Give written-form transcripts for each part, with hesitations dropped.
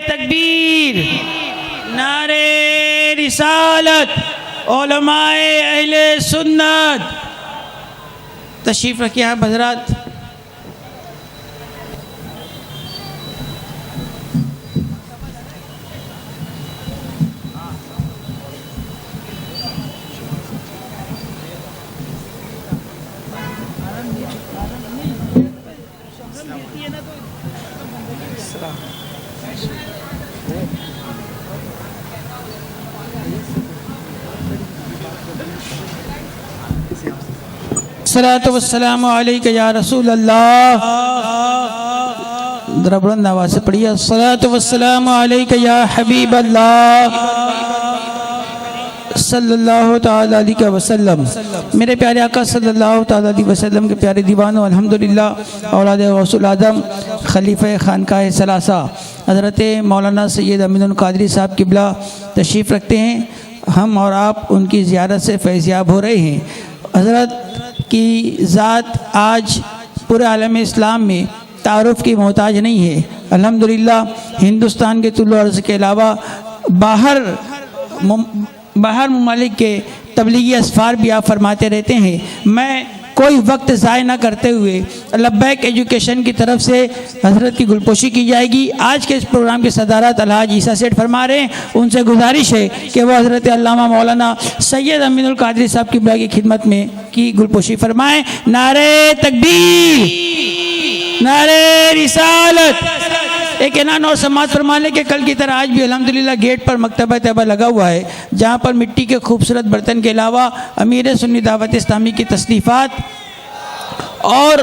تکبیر، نعرے رسالت، علماء اہل سنت، تشریف رکھیے آپ حضرات۔ الصلاۃ والسلام علیک یا رسول اللہ، ذرا بلند آواز سے پڑھیے، الصلاۃ والسلام علیک یا حبیب اللہ صلی اللہ تعالیٰ علیہ وسلم۔ میرے پیارے آقا صلی اللہ تعالیٰ علیہ وسلم کے پیارے دیوانوں، الحمدللہ اولاد غوث العظم خلیفہ خانقاہ ثلاثہ حضرت مولانا سید امین القادری صاحب قبلہ تشریف رکھتے ہیں۔ ہم اور آپ ان کی زیارت سے فیضیاب ہو رہے ہیں۔ حضرت کی ذات آج پورے عالم اسلام میں تعارف کی محتاج نہیں ہے۔ الحمدللہ ہندوستان کے طول و عرض کے علاوہ باہر ممالک کے تبلیغی اسفار بھی آپ فرماتے رہتے ہیں۔ میں کوئی وقت ضائع نہ کرتے ہوئے لبیک ایجوکیشن کی طرف سے حضرت کی گلپوشی کی جائے گی۔ آج کے اس پروگرام کی صدارت الحاج عیسیٰ سیٹھ فرما رہے ہیں۔ ان سے گزارش ہے کہ وہ حضرت علامہ مولانا سید امین القادری صاحب قبلہ کی خدمت میں کی گلپوشی فرمائیں۔ نعرہ تکبیر، نعرہ رسالت۔ ایک اعلان اور سماعت فرمانے کہ کل کی طرح آج بھی الحمدللہ گیٹ پر مکتبہ طیبہ لگا ہوا ہے، جہاں پر مٹی کے خوبصورت برتن کے علاوہ امیر سنی دعوت اسلامی کی تصنیفات اور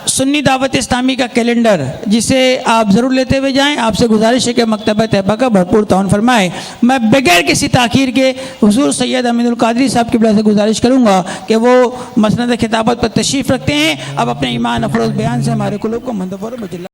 سنی دعوت اسلامی کا کیلنڈر، جسے آپ ضرور لیتے ہوئے جائیں۔ آپ سے گزارش ہے کہ مکتبہ طیبہ کا بھرپور تعاون فرمائیں۔ میں بغیر کسی تاخیر کے حضور سید امین القادری صاحب قبلہ سے گزارش کروں گا کہ وہ مسند خطابت پر تشریف رکھتے ہیں۔ اب اپنے ایمان افروز بیان سے ہمارے قلوب کو مندفور و مجلہ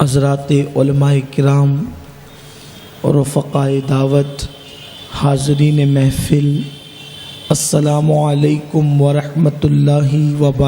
حضرات علماء کرام اور رفقاء دعوت، حاضرین محفل، السلام علیکم ورحمۃ اللہ وبرکاتہ۔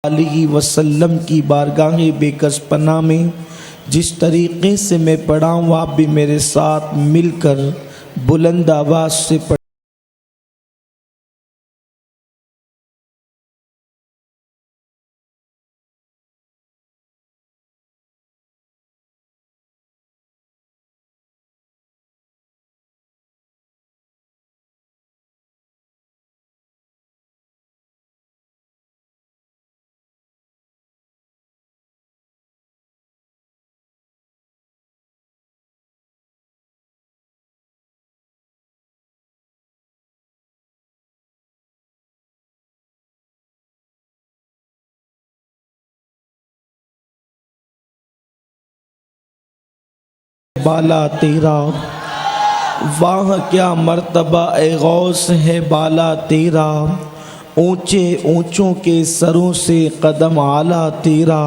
علیہ وسلم کی بارگاہ بےکس پناہ میں جس طریقے سے میں پڑھا ہوں آپ بھی میرے ساتھ مل کر بلند آواز سے پڑھ بالا تیرا، واہ کیا مرتبہ اے غوث ہے بالا تیرا، اونچے اونچوں کے سروں سے قدم اعلیٰ تیرا،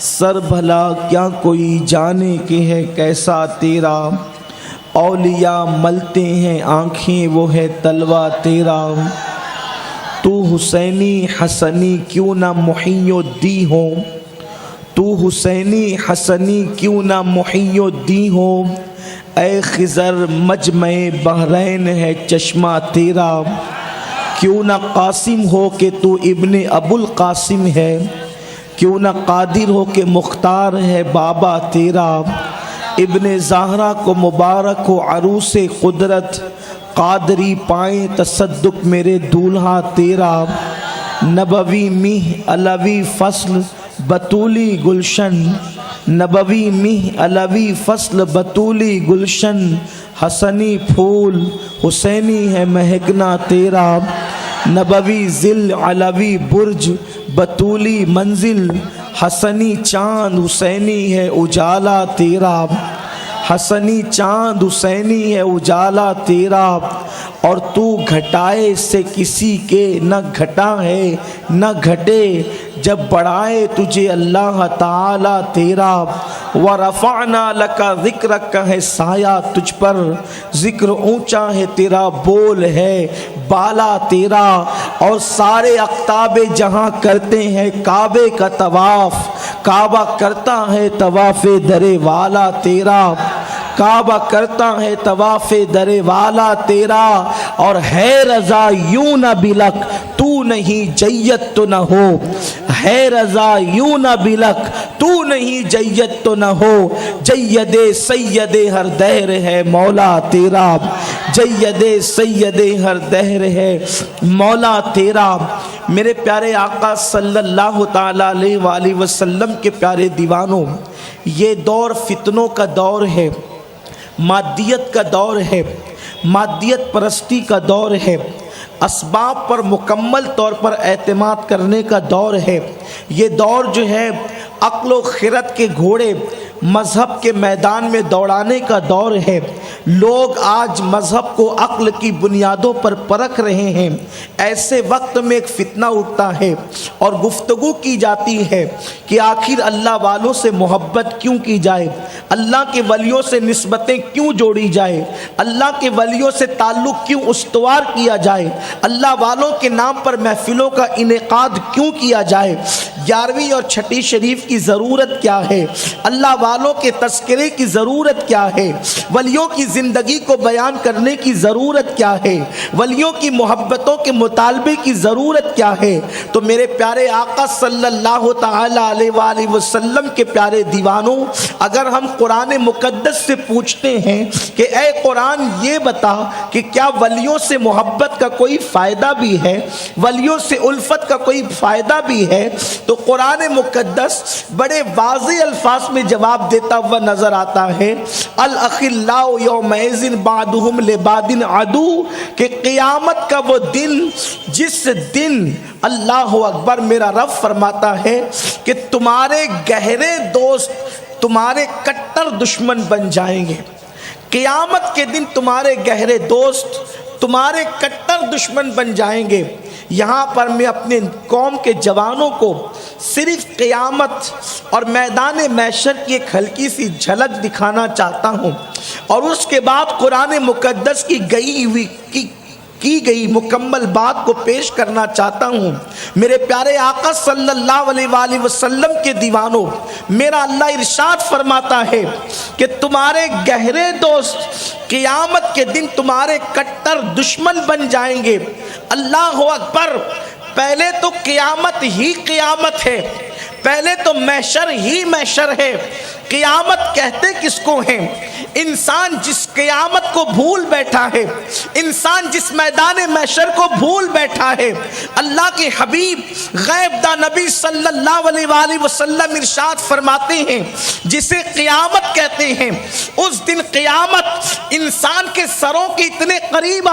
سر بھلا کیا کوئی جانے کہ ہے کیسا تیرا، اولیاء ملتے ہیں آنکھیں وہ ہے تلوہ تیرا، تو حسینی حسنی کیوں نہ محی الدین ہو، تو حسینی حسنی کیوں نہ محی الدین ہو، اے خضر مجمع بحرین ہے چشمہ تیرا، کیوں نہ قاسم ہو کہ تو ابن ابو القاسم ہے، کیوں نہ قادر ہو کہ مختار ہے بابا تیرا، ابن زہرا کو مبارک ہو عروس قدرت، قادری پائیں تصدق میرے دولہا تیرا، نبوی میہ علوی فصل بطولی گلشن، نبوی میہ علوی فصل بطولی گلشن، حسنی پھول حسینی ہے مہکنا تیرا، نبوی ذل علوی برج بطولی منزل، حسنی چاند حسینی ہے اجالا تیرا، حسنی چاند حسینی ہے اجالا تیرا، اور تو گھٹائے سے کسی کے نہ گھٹا ہے نہ گھٹے، جب بڑھائے تجھے اللہ تعالی تیرا، وَرَفَعْنَا لَكَ ذِكْرَكَ ہے سایہ تجھ پر، ذکر اونچا ہے تیرا، بول ہے بالا تیرا، اور سارے اقطاب جہاں کرتے ہیں کعبے کا طواف، کعبہ کرتا ہے طواف در والا تیرا، کعبہ کرتا ہے طواف در والا تیرا، اور ہے رضا یوں نہ بلک تو نہیں جیت تو نہ ہو، ہے رضا یوں نہ بلک تو نہیں جیت تو نہ ہو، جید سید ہر دہر ہے مولا تیرا، جید سید ہر دہر ہے مولا تیرا۔ میرے پیارے آقا صلی اللہ تعالی علیہ وآلہ وسلم کے پیارے دیوانوں، یہ دور فتنوں کا دور ہے، مادیت کا دور ہے، مادیت پرستی کا دور ہے، اسباب پر مکمل طور پر اعتماد کرنے کا دور ہے، یہ دور جو ہے عقل و خرد کے گھوڑے مذہب کے میدان میں دوڑانے کا دور ہے۔ لوگ آج مذہب کو عقل کی بنیادوں پر پرکھ رہے ہیں۔ ایسے وقت میں ایک فتنہ اٹھتا ہے اور گفتگو کی جاتی ہے کہ آخر اللہ والوں سے محبت کیوں کی جائے، اللہ کے ولیوں سے نسبتیں کیوں جوڑی جائے، اللہ کے ولیوں سے تعلق کیوں استوار کیا جائے، اللہ والوں کے نام پر محفلوں کا انعقاد کیوں کیا جائے، 11ویں اور چھٹی شریف کی ضرورت کیا ہے، اللہ والوں کے تذکرے کی ضرورت کیا ہے، ولیوں کی زندگی کو بیان کرنے کی ضرورت کیا ہے، ولیوں کی محبتوں کے مطالبے کی ضرورت کیا ہے۔ تو میرے پیارے آقا صلی اللہ تعالی علیہ وآلہ وسلم کے پیارے دیوانوں، اگر ہم قرآن مقدس سے پوچھتے ہیں کہ اے قرآن یہ بتا کہ کیا ولیوں سے محبت کا کوئی فائدہ بھی ہے، ولیوں سے الفت کا کوئی فائدہ بھی ہے، تو قرآن مقدس بڑے واضح الفاظ میں جواب دیتا ہوا نظر آتا ہے، الاخلاء یومئذ بعضهم لبعض عدو، کہ قیامت کا وہ دن جس دن اللہ اکبر میرا رب فرماتا ہے کہ تمہارے گہرے دوست تمہارے کٹر دشمن بن جائیں گے، قیامت کے دن تمہارے گہرے دوست تمہارے کٹر دشمن بن جائیں گے۔ یہاں پر میں اپنے قوم کے جوانوں کو صرف قیامت اور میدان محشر کی ایک ہلکی سی جھلک دکھانا چاہتا ہوں، اور اس کے بعد قرآن مقدس کی گئی ہوئی کی گئی مکمل بات کو پیش کرنا چاہتا ہوں۔ میرے پیارے آقا صلی اللہ علیہ وآلہ وسلم کے دیوانوں، میرا اللہ ارشاد فرماتا ہے کہ تمہارے گہرے دوست قیامت کے دن تمہارے کٹر دشمن بن جائیں گے۔ اللہ اکبر! پہلے تو قیامت ہی قیامت ہے، پہلے تو محشر ہی محشر ہے۔ قیامت کہتے کس کو ہیں؟ انسان جس قیامت کو بھول بیٹھا ہے، انسان جس میدان محشر کو بھول بیٹھا ہے۔ اللہ کے حبیب غیب دا نبی صلی اللہ علیہ وآلہ وسلم ارشاد فرماتے ہیں جسے قیامت کہتے ہیں، اس دن قیامت انسان کے سروں کے اتنے قریب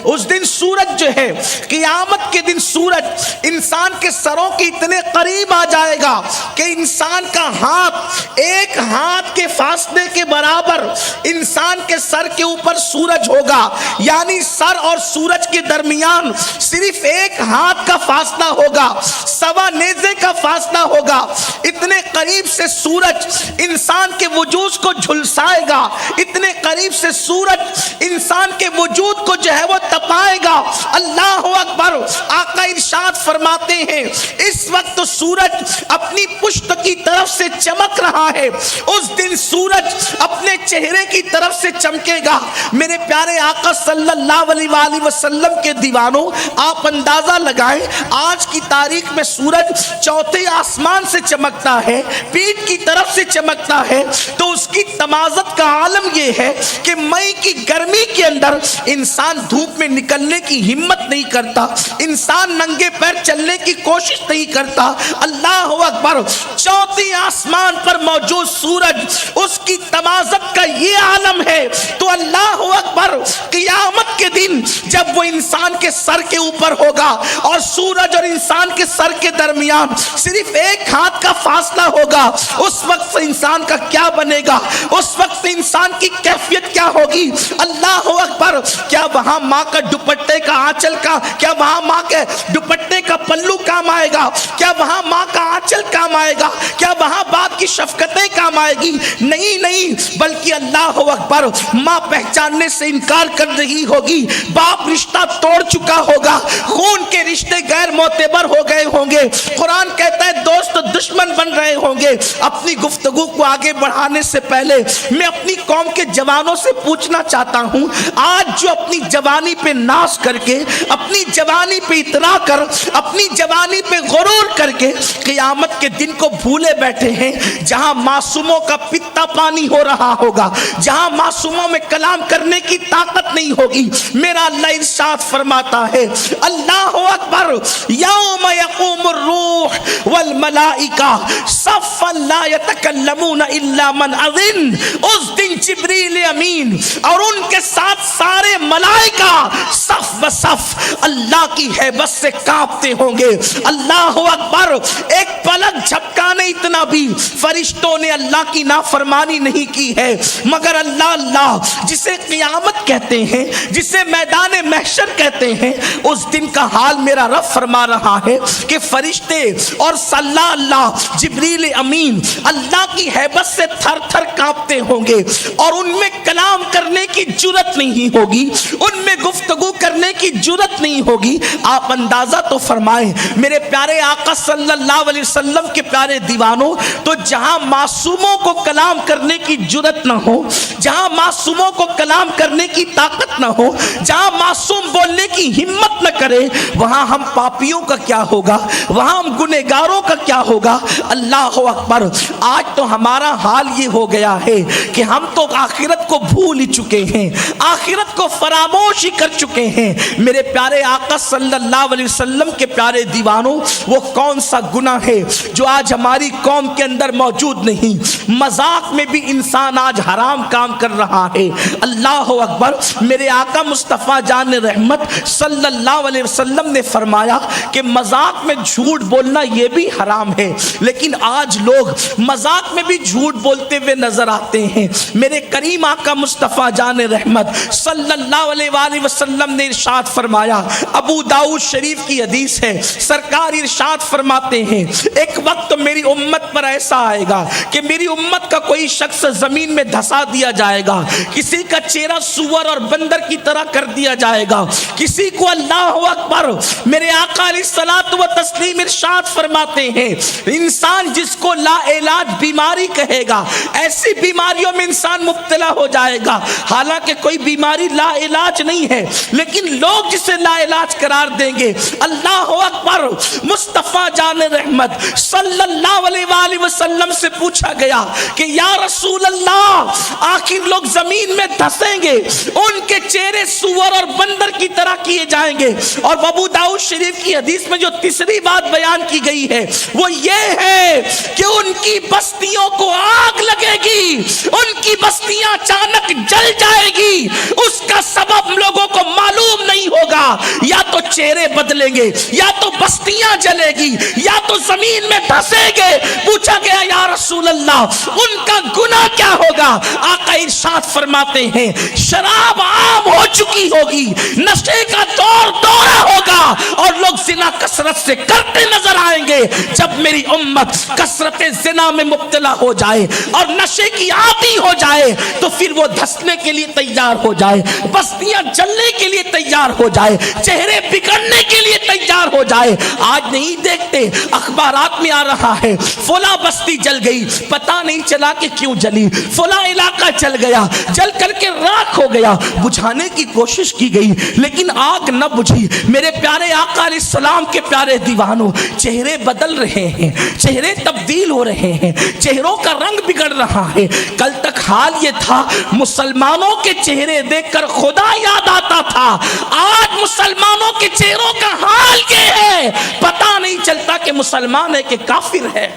اس دن سورج جو ہے، قیامت کے دن سورج انسان کے سروں کے اتنے قریب آ جائے گا کہ انسان کا ہاتھ ایک ہاتھ کے فاصلے کے برابر انسان کے سر کے اوپر سورج ہوگا، یعنی سر اور سورج کے درمیان صرف ایک ہاتھ کا فاصلہ ہوگا، سوا نیزے کا فاصلہ ہوگا۔ اتنے قریب سے سورج انسان کے وجود کو جھلسائے گا، اتنے قریب سے سورج انسان کے وجود کو جو ہے وہ تپائے گا۔ اللہ اکبر! آقا ارشاد فرماتے ہیں اس وقت سورج اپنی پشت کی طرف سے چمک رہا ہے، اس دن سورج اپنے چہرے کی طرف سے چمکے گا۔ میرے پیارے آقا صلی اللہ علیہ وآلہ وسلم کے دیوانوں، آپ اندازہ لگائیں آج کی تاریخ میں سورج چوتھے آسمان سے چمکتا ہے، پیٹھ کی طرف سے چمکتا ہے، تو اس کی تمازت کا عالم یہ ہے کہ مئی کی گرمی کے اندر انسان دھوپ میں نکلنے کی ہمت نہیں کرتا، انسان ننگے پیر چلنے کی کوشش نہیں کرتا۔ اللہ اکبر! چوتھے آسمان پر موجود سورج، اس کی تمازت کا یہ عالم ہے۔ تو اللہ اکبر! قیامت کے دن جب وہ انسان کے سر کے اوپر ہوگا اور سورج اور انسان کے سر کے درمیان صرف ایک ہاتھ کا فاصلہ ہوگا، اس وقت انسان کا کیا بنے گا؟ اس وقت انسان کی کیفیت کیا ہوگی؟ اللہ اکبر! کیا وہاں ماں کا دوپٹے کا آنچل کا، کیا وہاں ماں کے دوپٹے کا پلو کام آئے گا؟ کیا وہاں ماں کا آنچل کام آئے گا؟ کیا وہاں باپ کی شفقتیں کام آئے گی؟ نہیں، بلکہ اللہ اکبر! ماں پہچاننے سے انکار کر رہی ہوگی، باپ رشتہ توڑ چکا ہوگا، خون کے رشتے غیر معتبر ہو گئے ہوں گے، قرآن کہتا ہے دوست دشمن بن رہے ہوں گے۔ اپنی گفتگو کو آگے بڑھانے سے پہلے میں اپنی قوم کے جوانوں سے پوچھنا چاہتا ہوں، آج جو اپنی جوانی پہ ناز کر کے، اپنی جوانی پہ اترا کر، اپنی جوانی پہ غرور کر کے قیامت کے دن کو بھولے بیٹھے ہیں، جہاں معصوموں کا پتا پانی ہو رہا ہوگا، جہاں معصوموں میں کلام کرنے کی طاقت نہیں ہوگی، میرا اللہ ارشاد فرماتا ہے، اللہ اکبر! یوم یقوم الروح والملائکہ صفا لا یتکلمون الا من اذن، اس دن جبریل امین اور ان کے ساتھ سارے ملائکہ صف بصف اللہ کی ہیبت سے کانپتے ہوں گے۔ اللہ اکبر! ایک پلک جھپکانے اتنا بھی فرشتوں نے اللہ کی نافرمانی نہیں کی ہے، مگر اللہ جسے قیامت کہتے ہیں، جسے میدان محشر کہتے ہیں، اس دن کا حال میرا رب فرما رہا ہے کہ فرشتے اور اللہ جبریل امین اللہ کی ہیبت سے تھر تھر کانپتے ہوں گے، اور ان میں کلام کرنے کی جرت نہیں ہوگی، ان میں گفتگو کرنے کی جرت نہیں ہوگی۔ آپ اندازہ تو فرمائیں میرے پیارے آقا صلی اللہ علیہ وسلم کے پیارے دیوانوں، تو جہاں معصوموں کو کلام کرنے کی جرت نہ ہو، جہاں معصوموں کو کلام کرنے کی طاقت نہ ہو، جہاں معصوم بولنے کی ہمت نہ کرے، وہاں ہم پاپیوں کا کیا ہوگا؟ وہاں ہم گنہگاروں کا کیا ہوگا؟ اللہ اکبر! آج تو ہمارا حال یہ ہو گیا ہے کہ ہم تو آخرت کو بھول ہی چکے ہیں، آخرت کو فراموش ہی کر چکے ہیں۔ میرے پیارے آقا صلی اللہ علیہ وسلم کے پیارے دیوانوں، وہ کون سا گناہ ہے جو آج ہماری قوم کے اندر موجود نہیں؟ مذاق میں بھی انسان آج حرام کام کر رہا ہے۔ اللہ اکبر! میرے آقا مصطفیٰ جان رحمت صلی اللہ علیہ وسلم نے فرمایا کہ مذاق میں جھوٹ بولنا یہ بھی حرام ہے، لیکن آج لوگ مذاق میں بھی جھوٹ بولتے ہوئے نظر آتے ہیں۔ میرے کریم آقا آقا مصطفیٰ جان رحمت صلی اللہ علیہ وآلہ وسلم نے ارشاد فرمایا، ابو داؤد شریف کی حدیث ہے، سرکار ارشاد فرماتے ہیں ایک وقت میری امت پر ایسا آئے گا کہ میری امت کا کوئی شخص زمین میں دھسا دیا جائے گا، کسی کا چہرہ سور اور بندر کی طرح کر دیا جائے گا، کسی کو اللہ اکبر، میرے آقا علیہ الصلوۃ والتسلیم ارشاد فرماتے ہیں انسان جس کو لا علاج بیماری کہے گا، ایسی بیماریوں میں انسان مبتلا ہو جائے گا، حالانکہ کوئی بیماری لا علاج نہیں ہے، لیکن لوگ جسے لا علاج قرار دیں گے۔ اللہ اکبر، مصطفیٰ جان رحمت صلی اللہ علیہ وآلہ وسلم سے پوچھا گیا کہ یا رسول اللہ، آخر لوگ زمین میں دھسیں گے، ان کے چہرے سور اور بندر کی طرح کیے جائیں گے، اور ابو داؤد شریف کی حدیث میں جو تیسری بات بیان کی گئی ہے وہ یہ ہے کہ ان کی بستیوں کو آگ لگے گی، ان کی بستیاں اچانک جل جائے گی، اس کا سبب لوگوں کو معلوم نہیں ہوگا، یا تو چہرے بدلیں گے، یا تو بستیاں جلے گی، یا تو زمین میں دھسیں گے۔ پوچھا گیا یا رسول اللہ ان کا گناہ کیا ہوگا؟ آقا ارشاد فرماتے ہیں شراب عام ہو چکی ہوگی، نشے کا دورہ ہوگا، اور لوگ زنا کثرت سے کرتے نظر آئیں گے۔ جب میری امت کثرت زنا میں مبتلا ہو جائے اور نشے کی عادی ہو جائے تو پھر وہ دھسنے کے لیے تیار ہو جائے، بستیاں جلنے کے لیے تیار ہو جائے، چہرے بگڑنے کے لیے تیار ہو جائے۔ آج نہیں دیکھتے اخبارات میں آ رہا ہے فلاں بستی جل گئی، پتہ نہیں چلا کہ کیوں جلی، فلاں علاقہ جل گیا، جل کر کے راکھ ہو گیا، بجھانے کی کوشش کی گئی لیکن آگ نہ بجھی۔ میرے پیارے آقا علیہ السلام کے پیارے دیوانوں، چہرے بدل رہے ہیں، چہرے تبدیل ہو رہے ہیں، چہروں کا رنگ بگڑ رہا ہے۔ کل تک حال یہ تھا مسلمانوں کے چہرے دیکھ کر خدا یاد آتا تھا، آج مسلمانوں کے چہروں کا حال یہ ہے پتہ نہیں چلتا کہ مسلمان ہے کہ کافر ہے۔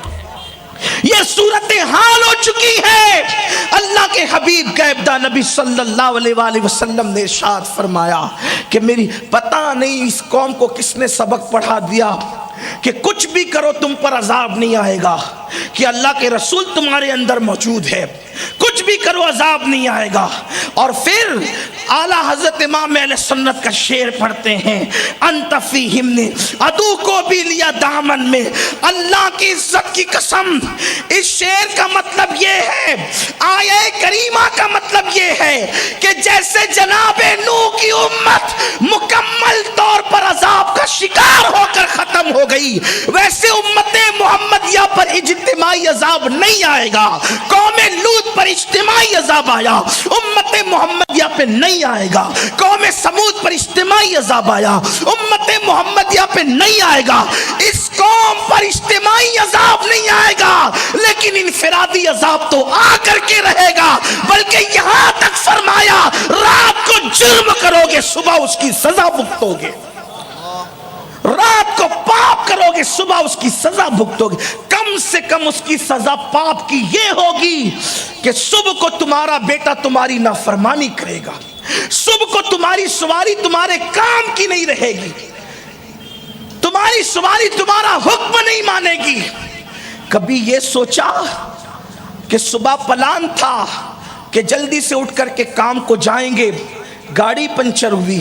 یہ صورتحال ہو چکی ہے۔ اللہ کے حبیب غیبدہ نبی صلی اللہ علیہ وآلہ وسلم نے ارشاد فرمایا کہ میری پتہ نہیں اس قوم کو کس نے سبق پڑھا دیا کہ کچھ بھی کرو تم پر عذاب نہیں آئے گا، کہ اللہ کے رسول تمہارے اندر موجود ہے، کچھ بھی کرو عذاب نہیں آئے گا۔ اور پھر اعلیٰ حضرت امام اہل سنت کا شعر پڑھتے ہیں، انت فیہم نے عدو کو بھی لیا دامن میں، اللہ کی عزت کی قسم۔ اس شعر کا مطلب یہ ہے، آیہ کریمہ کا مطلب یہ ہے کہ جیسے جناب نوح کی امت مکمل طور پر عذاب کا شکار ہو کر ختم ہو گئی، ویسے امت محمدیہ پر اجتماعی عذاب نہیں آئے گا۔ قوم لوط پر اجتماعی عذاب آیا، امت محمدیہ پہ نہیں آئے گا۔ قوم سمود پر اجتماعی عذاب آیا، امت محمدیہ پہ نہیں آئے گا۔ اس قوم پر اجتماعی عذاب نہیں آئے گا لیکن انفرادی عذاب تو آ کر کے رہے گا، بلکہ یہاں تک فرمایا رات کو جرم کرو گے صبح اس کی سزا بھگتو گے، رات کو پاپ کرو گے صبح اس کی سزا بھگتو گے۔ کم سے کم اس کی سزا پاپ کی یہ ہوگی کہ صبح کو تمہارا بیٹا تمہاری نافرمانی کرے گا، صبح کو تمہاری سواری تمہارے کام کی نہیں رہے گی، تمہاری سواری تمہارا حکم نہیں مانے گی۔ کبھی یہ سوچا کہ صبح پلان تھا کہ جلدی سے اٹھ کر کے کام کو جائیں گے، گاڑی پنچر ہوئی۔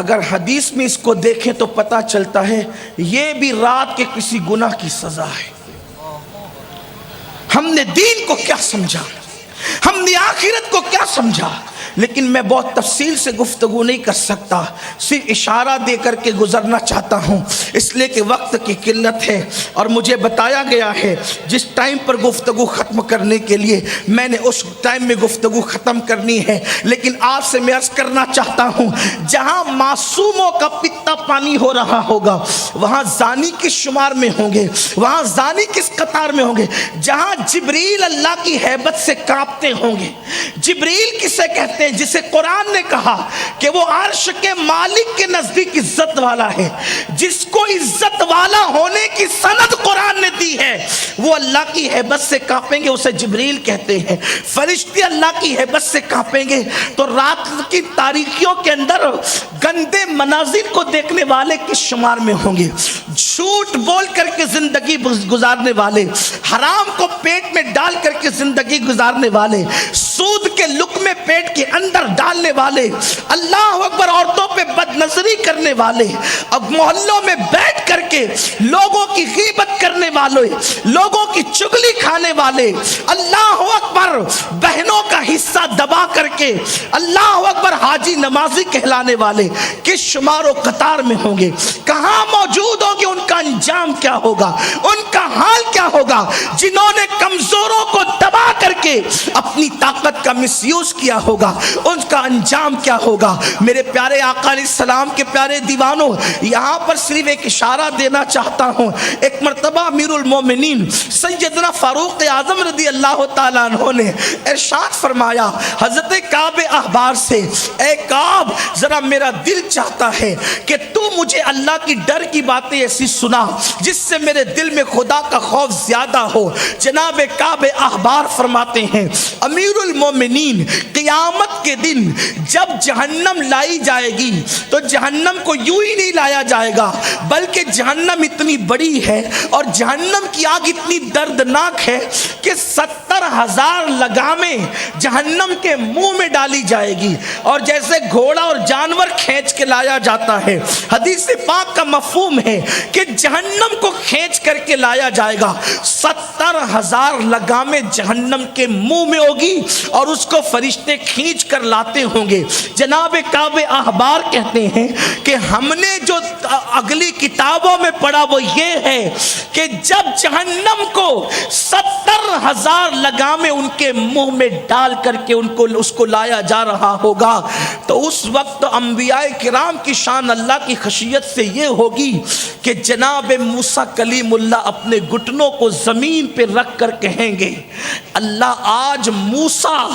اگر حدیث میں اس کو دیکھیں تو پتہ چلتا ہے یہ بھی رات کے کسی گناہ کی سزا ہے۔ ہم نے دین کو کیا سمجھا، ہم نے آخرت کو کیا سمجھا، لیکن میں بہت تفصیل سے گفتگو نہیں کر سکتا، صرف اشارہ دے کر کے گزرنا چاہتا ہوں اس لیے کہ وقت کی قلت ہے، اور مجھے بتایا گیا ہے جس ٹائم پر گفتگو ختم کرنے کے لیے میں نے اس ٹائم میں گفتگو ختم کرنی ہے۔ لیکن آپ سے میں عرض کرنا چاہتا ہوں جہاں معصوموں کا پتا پانی ہو رہا ہوگا وہاں زانی کس شمار میں ہوں گے، وہاں زانی کس قطار میں ہوں گے؟ جہاں جبریل اللہ کی ہیبت سے کانپتے ہوں گے۔ جبریل کسے کہتے ہیں؟ جسے قرآن نے کہا کہ وہ عرش کے مالک کے نزدیک عزت والا ہے، جس کو عزت والا ہونے کی سند قرآن نے دی ہے، وہ اللہ کی ہیبت سے کانپیں گے، اسے جبریل کہتے ہیں۔ فرشتے اللہ کی ہیبت سے کانپیں گے تو رات کی تاریکیوں کے اندر گندے مناظر کو دیکھنے والے کس شمار میں ہوں گے؟ جھوٹ بول کر کے زندگی گزارنے والے، حرام کو پیٹ میں ڈال کر کے زندگی گزارنے والے، سود کے لقمے پیٹ کے اندر ڈالنے والے، اللہ اکبر، عورتوں پہ بد نظری کرنے والے، اب محلوں میں بیٹھ کر کے لوگوں کی غیبت کرنے والے، لوگوں کی چگلی کھانے والے، اللہ اکبر، بہنوں کا حصہ دبا کر کے اللہ اکبر حاجی نمازی کہلانے والے کس شمار و قطار میں ہوں گے؟ کہاں موجود ہوں گے؟ ان کا انجام کیا ہوگا؟ ان کا حال کیا ہوگا؟ جنہوں نے کمزوروں کو دبا کر کے اپنی طاقت کا مس یوز کیا ہوگا، ان کا انجام کیا ہوگا؟ میرے پیارے آقا علیہ السلام کے پیارے دیوانوں، یہاں پر صرف ایک اشارہ دینا چاہتا ہوں۔ ایک مرتبہ امیر المومنین سیدنا فاروق اعظم رضی اللہ تعالیٰ عنہ نے ارشاد فرمایا حضرت کعب احبار سے، اے کعب، ذرا میرا دل چاہتا ہے کہ تو مجھے اللہ کی ڈر کی باتیں ایسی سنا جس سے میرے دل میں خدا کا خوف زیادہ ہو۔ جناب کعب احبار فرماتے ہیں امیر المومنین، قیامت کے دن جب جہنم لائی جائے گی تو جہنم کو یوں ہی نہیں لایا جائے گا، بلکہ جہنم اتنی بڑی ہے اور جہنم کی آگ اتنی دردناک ہے کہ 70,000 لگامیں جہنم کے منہ میں ڈالی جائے گی، اور جیسے گھوڑا اور جانور کھینچ کے لایا جاتا ہے، حدیث پاک کا مفہوم ہے کہ جہنم کو کھینچ کر کے لایا جائے گا، 70,000 لگامیں جہنم کے منہ میں ہوگی اور اس کو فرشتے کھینچ کر لاتے ہوں گے۔ جناب کعب احبار کہتے ہیں کہ ہم نے جو اگلی کتابوں میں پڑھا وہ یہ ہے کہ جب جہنم کو 70,000 لگامیں ان کے منہ میں ڈال کر کے اس کو لایا جا رہا ہوگا تو اس وقت انبیاء کرام کی شان اللہ کی خشیت سے یہ ہوگی کہ جناب موسیٰ کلیم اللہ اپنے گھٹنوں کو زمین پہ رکھ کر کہیں گے اللہ آج موسیٰ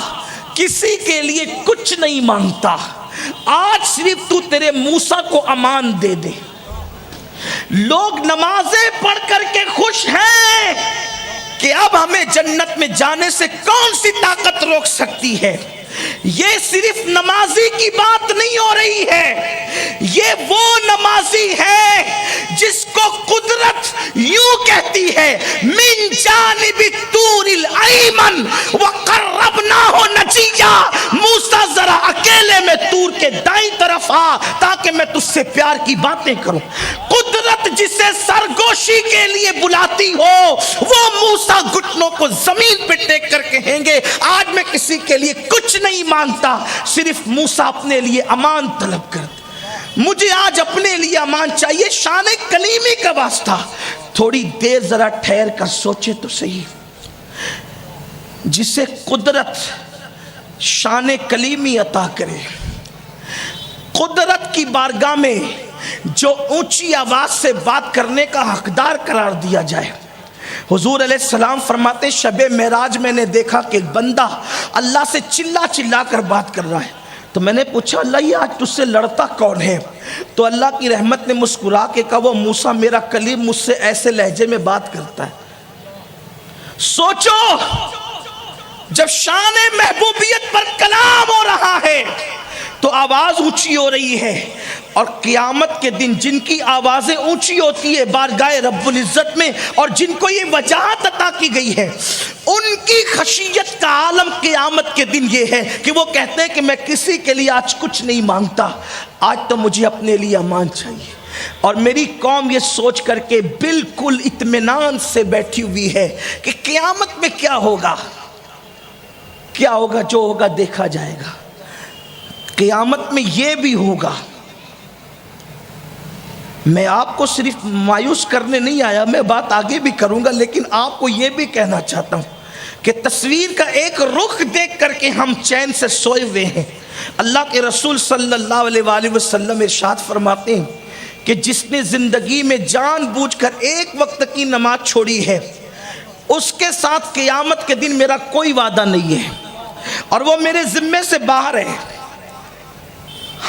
کسی کے لیے کچھ نہیں مانگتا، آج صرف تو تیرے موسیٰ کو امان دے دے۔ لوگ نمازیں پڑھ کر کے خوش ہیں کہ اب ہمیں جنت میں جانے سے کون سی طاقت روک سکتی ہے۔ یہ صرف نمازی کی بات نہیں ہو رہی ہے، یہ وہ نمازی ہے جس کو قدرت یوں کہتی ہے من جانب الطور الایمن وقربناہ نجیا، موسیٰ ذرا اکیلے میں طور کے دائیں طرف آ تاکہ میں تجھ سے پیار کی باتیں کروں۔ قدرت جسے سرگوشی کے لیے بلاتی ہو وہ موسیٰ گھٹنوں کو زمین پہ ٹیک کر کہیں گے آج میں کسی کے لیے کچھ نہیں مانگتا، صرف موسیٰ اپنے لیے امان طلب کرتا، مجھے آج اپنے لیے امان چاہیے۔ شان کلیمی کا واسطہ تھوڑی دیر ذرا ٹھہر کر سوچے تو صحیح، جسے قدرت شان کلیمی عطا کرے، قدرت کی بارگاہ میں جو اونچی آواز سے بات کرنے کا حقدار قرار دیا جائے۔ حضور علیہ السلام فرماتے شب معراج میں نے دیکھا کہ ایک بندہ اللہ سے چلا چلا کر بات کر رہا ہے، تو میں نے پوچھا اللہ یہ آج تجھ سے لڑتا کون ہے؟ تو اللہ کی رحمت نے مسکرا کے کہا وہ موسیٰ میرا کلیم مجھ سے ایسے لہجے میں بات کرتا ہے۔ سوچو جب شان محبوبیت پر کلام ہو رہا ہے تو آواز اونچی ہو رہی ہے، اور قیامت کے دن جن کی آوازیں اونچی ہوتی ہے بارگاہ رب العزت میں اور جن کو یہ وجاہت عطا کی گئی ہے ان کی خشیت کا عالم قیامت کے دن یہ ہے کہ وہ کہتے ہیں کہ میں کسی کے لیے آج کچھ نہیں مانگتا، آج تو مجھے اپنے لیے امان چاہیے۔ اور میری قوم یہ سوچ کر کے بالکل اطمینان سے بیٹھی ہوئی ہے کہ قیامت میں کیا ہوگا، کیا ہوگا، جو ہوگا دیکھا جائے گا۔ قیامت میں یہ بھی ہوگا، میں آپ کو صرف مایوس کرنے نہیں آیا، میں بات آگے بھی کروں گا، لیکن آپ کو یہ بھی کہنا چاہتا ہوں کہ تصویر کا ایک رخ دیکھ کر کے ہم چین سے سوئے ہوئے ہیں۔ اللہ کے رسول صلی اللہ علیہ وآلہ وسلم ارشاد فرماتے ہیں کہ جس نے زندگی میں جان بوجھ کر ایک وقت کی نماز چھوڑی ہے اس کے ساتھ قیامت کے دن میرا کوئی وعدہ نہیں ہے اور وہ میرے ذمے سے باہر ہے۔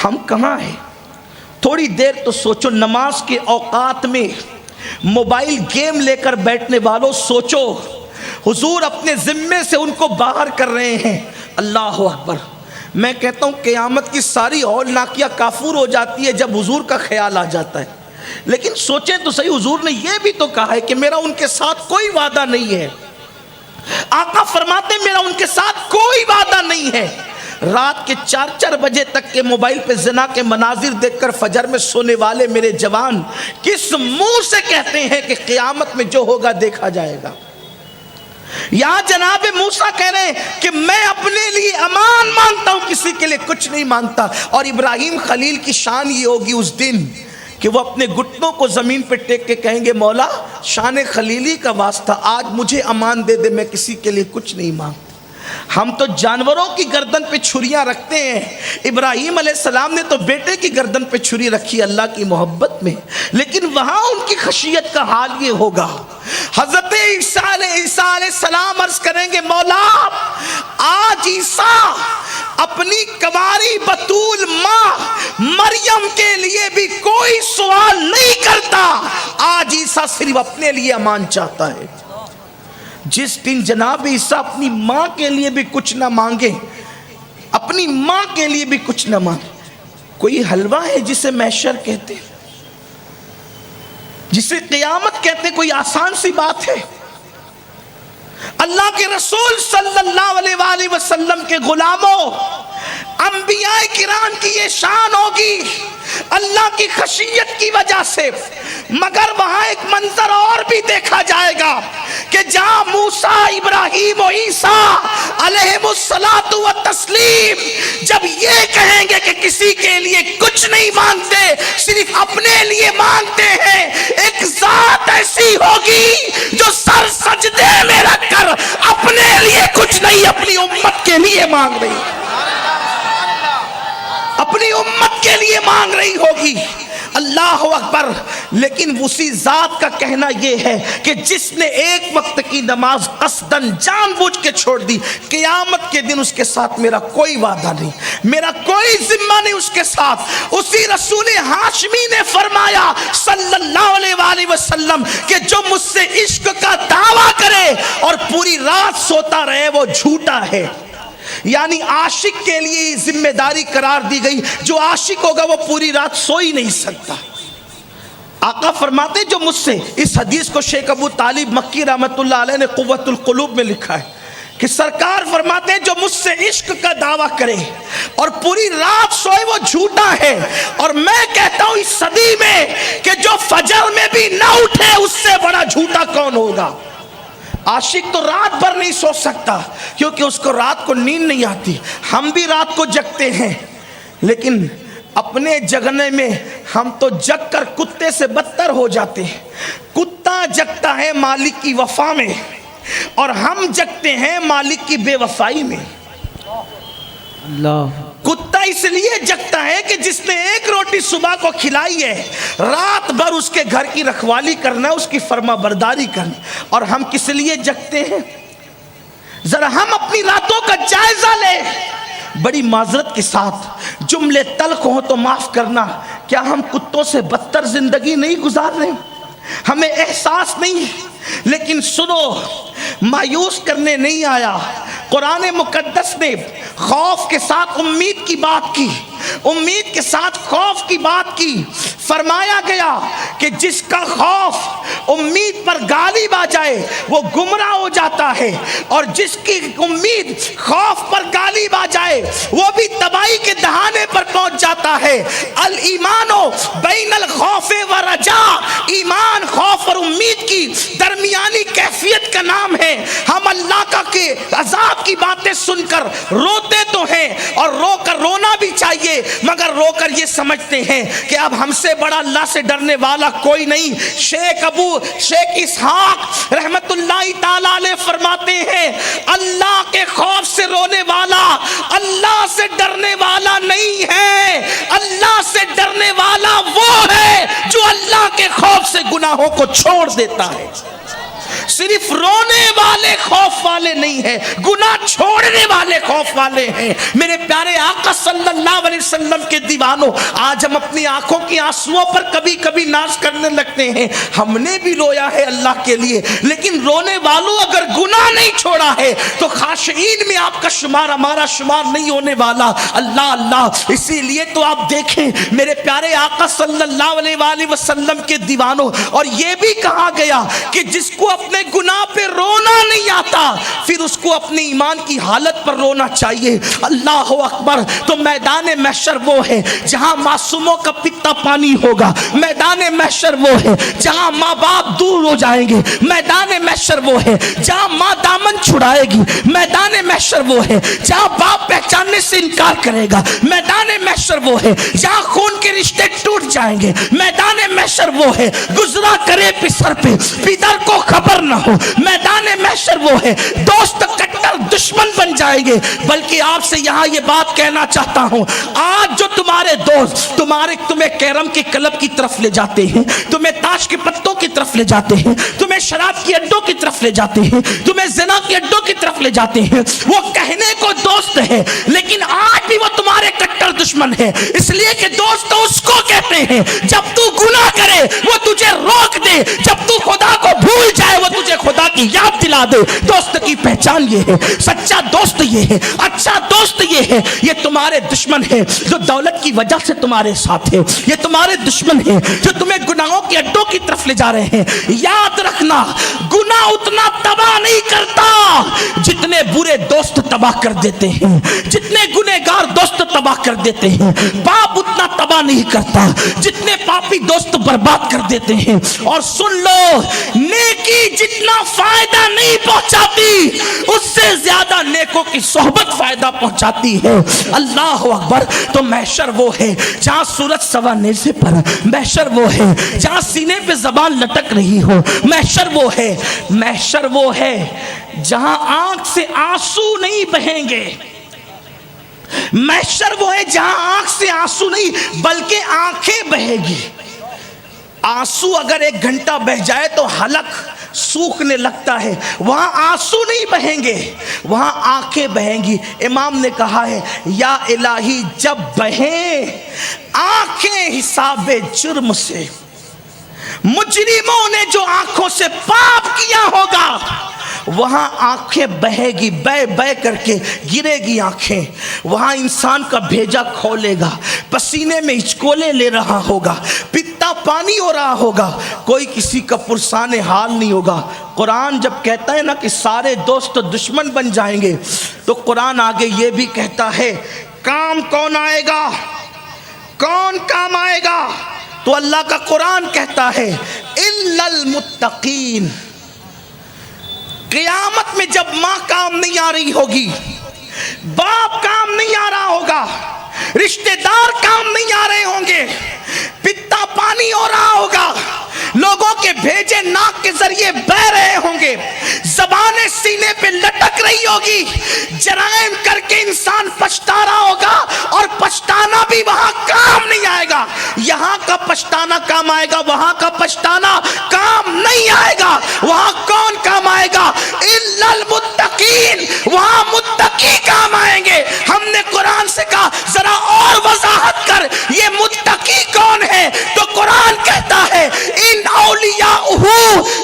ہم کہاں ہیں؟ تھوڑی دیر تو سوچو، نماز کے اوقات میں موبائل گیم لے کر بیٹھنے والوں سوچو، حضور اپنے ذمے سے ان کو باہر کر رہے ہیں۔ اللہ اکبر۔ میں کہتا ہوں قیامت کی ساری ہولناکیاں کافور ہو جاتی ہے جب حضور کا خیال آ جاتا ہے۔ لیکن سوچیں تو صحیح، حضور نے یہ بھی تو کہا ہے کہ میرا ان کے ساتھ کوئی وعدہ نہیں ہے. آقا فرماتے میرا ان کے ساتھ کوئی وعدہ نہیں ہے. رات کے 4 بجے تک کے موبائل پہ زنا کے مناظر دیکھ کر فجر میں سونے والے میرے جوان کس منہ سے کہتے ہیں کہ قیامت میں جو ہوگا دیکھا جائے گا؟ یا جناب موسیٰ کہہ رہے ہیں کہ میں اپنے لیے امان مانگتا ہوں، کسی کے لیے کچھ نہیں مانگتا. اور ابراہیم خلیل کی شان یہ ہوگی اس دن کہ وہ اپنے گھٹنوں کو زمین پہ ٹیک کے کہیں گے مولا شان خلیلی کا واسطہ آج مجھے امان دے دے، میں کسی کے لیے کچھ نہیں مانگتا. ہم تو جانوروں کی گردن پہ چھریاں رکھتے ہیں، ابراہیم علیہ السلام نے تو بیٹے کی گردن پہ چھری رکھی اللہ کی محبت میں، لیکن وہاں ان کی خشیت کا حال یہ ہوگا. حضرت عیسیٰ علیہ السلام عرض کریں گے مولا آج عیسیٰ اپنی کنواری بتول ماں مریم کے لیے بھی کوئی سوال نہیں کرتا، آج عیسیٰ صرف اپنے لیے امان چاہتا ہے. جس دن جناب عیسیٰ اپنی ماں کے لیے بھی کچھ نہ مانگے، اپنی ماں کے لیے بھی کچھ نہ مانگے. کوئی حلوہ ہے جسے محشر کہتے ہیں، جسے قیامت کہتے ہیں، کوئی آسان سی بات ہے؟ اللہ کے رسول صلی اللہ علیہ وآلہ وسلم کے غلاموں، انبیاء کرام کی یہ شان ہوگی اللہ کی خشیت کی وجہ سے. مگر وہاں ایک منظر اور بھی دیکھا جائے گا کہ جہاں موسیٰ ابراہیم و عیسیٰ علیہم الصلاۃ والتسلیم جب یہ کہیں گے کہ کسی کے لیے کچھ نہیں مانگتے صرف اپنے لیے مانگتے ہیں، ایک ذات ایسی ہوگی جو سر سجدے میں رکھ کر اپنے لیے کچھ نہیں اپنی امت کے لیے مانگ رہی، اپنی امت کے لیے مانگ رہی ہوگی. اللہ اکبر. لیکن اسی ذات کا کہنا یہ ہے کہ جس نے ایک وقت کی نماز قصداً جان بوجھ کے چھوڑ دی، قیامت کے دن اس کے ساتھ میرا کوئی وعدہ نہیں، میرا کوئی ذمہ نہیں اس کے ساتھ. اسی رسول ہاشمی نے فرمایا صلی اللہ علیہ وآلہ وسلم کہ جو مجھ سے عشق کا دعویٰ کرے اور پوری رات سوتا رہے وہ جھوٹا ہے. یعنی عاشق کے لیے ذمہ داری قرار دی گئی، جو عاشق ہوگا وہ پوری رات سو ہی نہیں سکتا. آقا فرماتے جو مجھ سے، اس حدیث کو شیخ ابو طالب مکی رحمت اللہ علیہ نے قوت القلوب میں لکھا ہے کہ سرکار فرماتے ہیں جو مجھ سے عشق کا دعویٰ کرے اور پوری رات سوئے وہ جھوٹا ہے. اور میں کہتا ہوں اس صدی میں کہ جو فجر میں بھی نہ اٹھے اس سے بڑا جھوٹا کون ہوگا؟ عاشق تو رات بھر نہیں سو سکتا کیونکہ اس کو رات کو نیند نہیں آتی. ہم بھی رات کو جگتے ہیں، لیکن اپنے جگنے میں ہم تو جگ کر کتے سے بدتر ہو جاتے ہیں. کتا جگتا ہے مالک کی وفا میں اور ہم جگتے ہیں مالک کی بے وفائی میں. اللہ. کتا اس لیے جگتا ہے کہ جس نے ایک روٹی صبح کو کھلائی ہے رات بھر اس کے گھر کی رکھوالی کرنا، اس کی فرما برداری کرنی. اور ہم کس لیے جگتے ہیں؟ ذرا ہم اپنی راتوں کا جائزہ لیں. بڑی معذرت کے ساتھ جملے تلخ ہوں تو معاف کرنا، کیا ہم کتوں سے بدتر زندگی نہیں گزار رہے؟ ہمیں احساس نہیں. لیکن سنو، مایوس کرنے نہیں آیا. قرآن مقدس نے خوف کے ساتھ امید کی بات کی، امید کے ساتھ خوف کی بات کی. فرمایا گیا کہ جس کا خوف امید پر غالب آ جائے وہ گمراہ ہو جاتا ہے، اور جس کی امید خوف پر غالب آ جائے وہ بھی تباہی کے دہانے پر پہنچ جاتا ہے. الایمان بین الخوف و رجاء، ایمان خوف اور امید کی درمیانی کیفیت کا نام ہے. ہم اللہ کا کے عذاب کی باتیں سن کر روتے تو ہیں اور رو کر رونا بھی چاہیے، مگر رو کر یہ سمجھتے ہیں کہ اب ہم سے بڑا اللہ سے ڈرنے والا کوئی نہیں. شیخ اسحاق رحمت اللہ تعالی علیہ فرماتے ہیں اللہ کے خوف سے رونے والا اللہ سے ڈرنے والا نہیں ہے، اللہ سے ڈرنے والا وہ ہے جو اللہ کے خوف سے گناہوں کو چھوڑ دیتا ہے. صرف رونے والے خوف والے نہیں ہیں، گناہ چھوڑنے والے خوف والے ہیں۔ میرے پیارے آقا صلی اللہ علیہ وسلم کے دیوانوں، آج ہم اپنی آنکھوں کی آنسوؤں پر کبھی کبھی ناز کرنے لگتے ہیں۔ ہم نے بھی رویا ہے اللہ کے لیے، لیکن رونے والوں اگر گناہ نہیں چھوڑا ہے تو خاشعین میں آپ کا شمار ہمارا شمار نہیں ہونے والا۔ اللہ اللہ، اسی لیے تو آپ دیکھیں میرے پیارے آقا صلی اللہ علیہ وآلہ وسلم کے دیوانوں، اور یہ بھی کہا گیا کہ جس کو اپنے گناہ پہ رونا نہیں آتا پھر اس کو اپنے ایمان کی حالت پر رونا چاہیے۔ اللہ اکبر۔ تو میدان محشر وہ ہے جہاں معصوموں کا پیتا پانی ہوگا، میدان محشر وہ ہے جہاں ماں باپ دور ہو جائیں گے، میدان محشر وہ ہے جہاں ماں دامن چھڑائے گی، میدان محشر وہ ہے جہاں باپ پہچاننے سے انکار کرے گا، میدان محشر وہ ہے جہاں خون کے رشتے ٹوٹ جائیں گے، میدان محشر وہ ہے گزرا کرے پسر پہ پیدر کو خبر نہ ہو، میدان محشر وہ ہے دوست کٹر دشمن بن جائیں گے۔ بلکہ آپ سے یہاں یہ بات کہنا چاہتا ہوں، آج جو تمہارے دوست تمہیں کیرم کے کلب کی طرف لے جاتے ہیں، تمہیں تاش کے پتوں کی طرف لے جاتے ہیں، تمہیں شراب کی اڈوں کی طرف لے جاتے ہیں، تمہیں زنا کی اڈوں کی طرف لے جاتے ہیں، وہ کہنے کو دوست ہے لیکن آج بھی وہ تمہارے کٹر دشمن ہے۔ اس لیے کہ دوست اس کو کہتے ہیں جب تو گناہ کرے وہ تجھے روک دے، جب تو خدا کو بھول جائے وہ تجھے خدا کی یاد دلا دے۔ دوست کی پہچان یہ ہے، سچا دوست یہ ہے، اچھا دوست یہ ہے۔ یہ تمہارے دشمن ہے جو دولت کی وجہ سے تمہارے ساتھ ہے، یہ تمہارے دشمن ہے جو تمہیں گناہوں کے اڈوں کی طرف لے جا رہے ہیں۔ یاد رکھنا، گناہ اتنا تباہ نہیں کرتا جتنے برے دوست تباہ کر دیتے ہیں، جتنے گنہگار دوست تباہ کر دیتے ہیں۔ پاپ اتنا تباہ نہیں کرتا جتنے پاپی دوست برباد کر دیتے ہیں۔ اور سن لو، نیکی جتنا فائدہ نہیں پہنچاتی اس سے زیادہ نیکوں کی صحبت فائدہ پہنچاتی ہے۔ اللہ اکبر۔ تو محشر وہ ہے جہاں سورج سوا نیزے پر، محشر وہ ہے جہاں سینے پہ زبان لٹک رہی ہو، محشر وہ ہے جہاں آنکھ سے آنسو نہیں بہیں گے، محشر وہ ہے جہاں آنکھ سے آنسو نہیں بلکہ آنکھیں بہے گی۔ آنسو اگر 1 گھنٹہ بہ جائے تو حلق سوکھنے لگتا ہے، وہاں آنسو نہیں بہیں گے، وہاں آنکھیں بہیں گی۔ امام نے کہا ہے یا الہی جب بہیں آنکھیں حساب جرم سے، مجرموں نے جو آنکھوں سے پاپ کیا ہوگا وہاں آنکھیں بہے گی، بہ بہ کر کے گرے گی آنکھیں۔ وہاں انسان کا بھیجا کھولے گا، پسینے میں ہچکولے لے رہا ہوگا، پتا پانی ہو رہا ہوگا، کوئی کسی کا پرسان حال نہیں ہوگا۔ قرآن جب کہتا ہے نا کہ سارے دوست دشمن بن جائیں گے تو قرآن آگے یہ بھی کہتا ہے کام کون آئے گا، کون کام آئے گا؟ تو اللہ کا قرآن کہتا ہے الا المتقین۔ قیامت میں جب ماں کام نہیں آ رہی ہوگی، باپ کام نہیں آ رہا ہوگا، رشتہ دار کام نہیں آ رہے ہوں گے، پتا پانی ہو رہا ہوگا، لوگوں کے بھیجے ناک کے ذریعے بہ رہے ہوں گے، زبانیں سینے پہ لٹک رہی ہوگی، جرائم کر کے انسان پچھتا رہا ہوگا، اور پچھتانا بھی وہاں کام نہیں آئے گا۔ یہاں کا پچھتانا کام آئے گا، وہاں کا پچھتانا کام نہیں آئے گا۔ وہاں کون کام آئے گا؟ الا المتقین، وہاں متقی کام آئیں گے۔ ہم نے قرآن سے کہا ذرا اور وضاحت کر، یہ متقی کون ہے؟ تو قرآن کہتا ہے ان اولیاءہ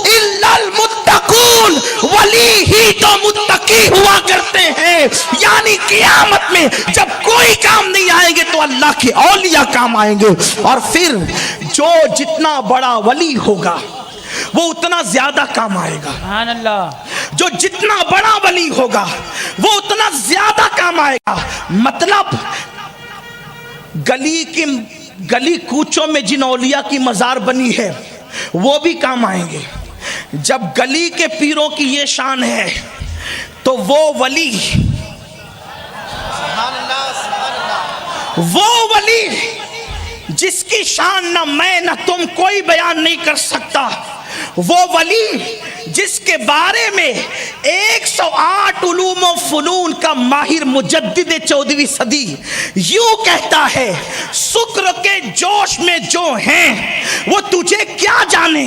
الا المتقون، ولی ہی تو متقی ہوا کرتے ہیں۔ یعنی قیامت میں جب کوئی کام نہیں آئیں گے تو اللہ کے اولیاء کام آئیں گے، اور پھر جو جتنا بڑا ولی ہوگا وہ اتنا زیادہ کام آئے گا۔ سبحان اللہ۔ جو جتنا بڑا ولی ہوگا وہ اتنا زیادہ کام آئے گا۔ مطلب گلی کوچوں میں جن اولیاء کی مزار بنی ہے وہ بھی کام آئیں گے۔ جب گلی کے پیروں کی یہ شان ہے تو وہ ولی جس کی شان نہ میں نہ تم کوئی بیان نہیں کر سکتا، وہ ولی جس کے بارے میں 108 علوم و فنون کا ماہر مجدد 14ویں صدی یوں کہتا ہے سکر کے جوش میں جو ہیں وہ تجھے کیا جانے،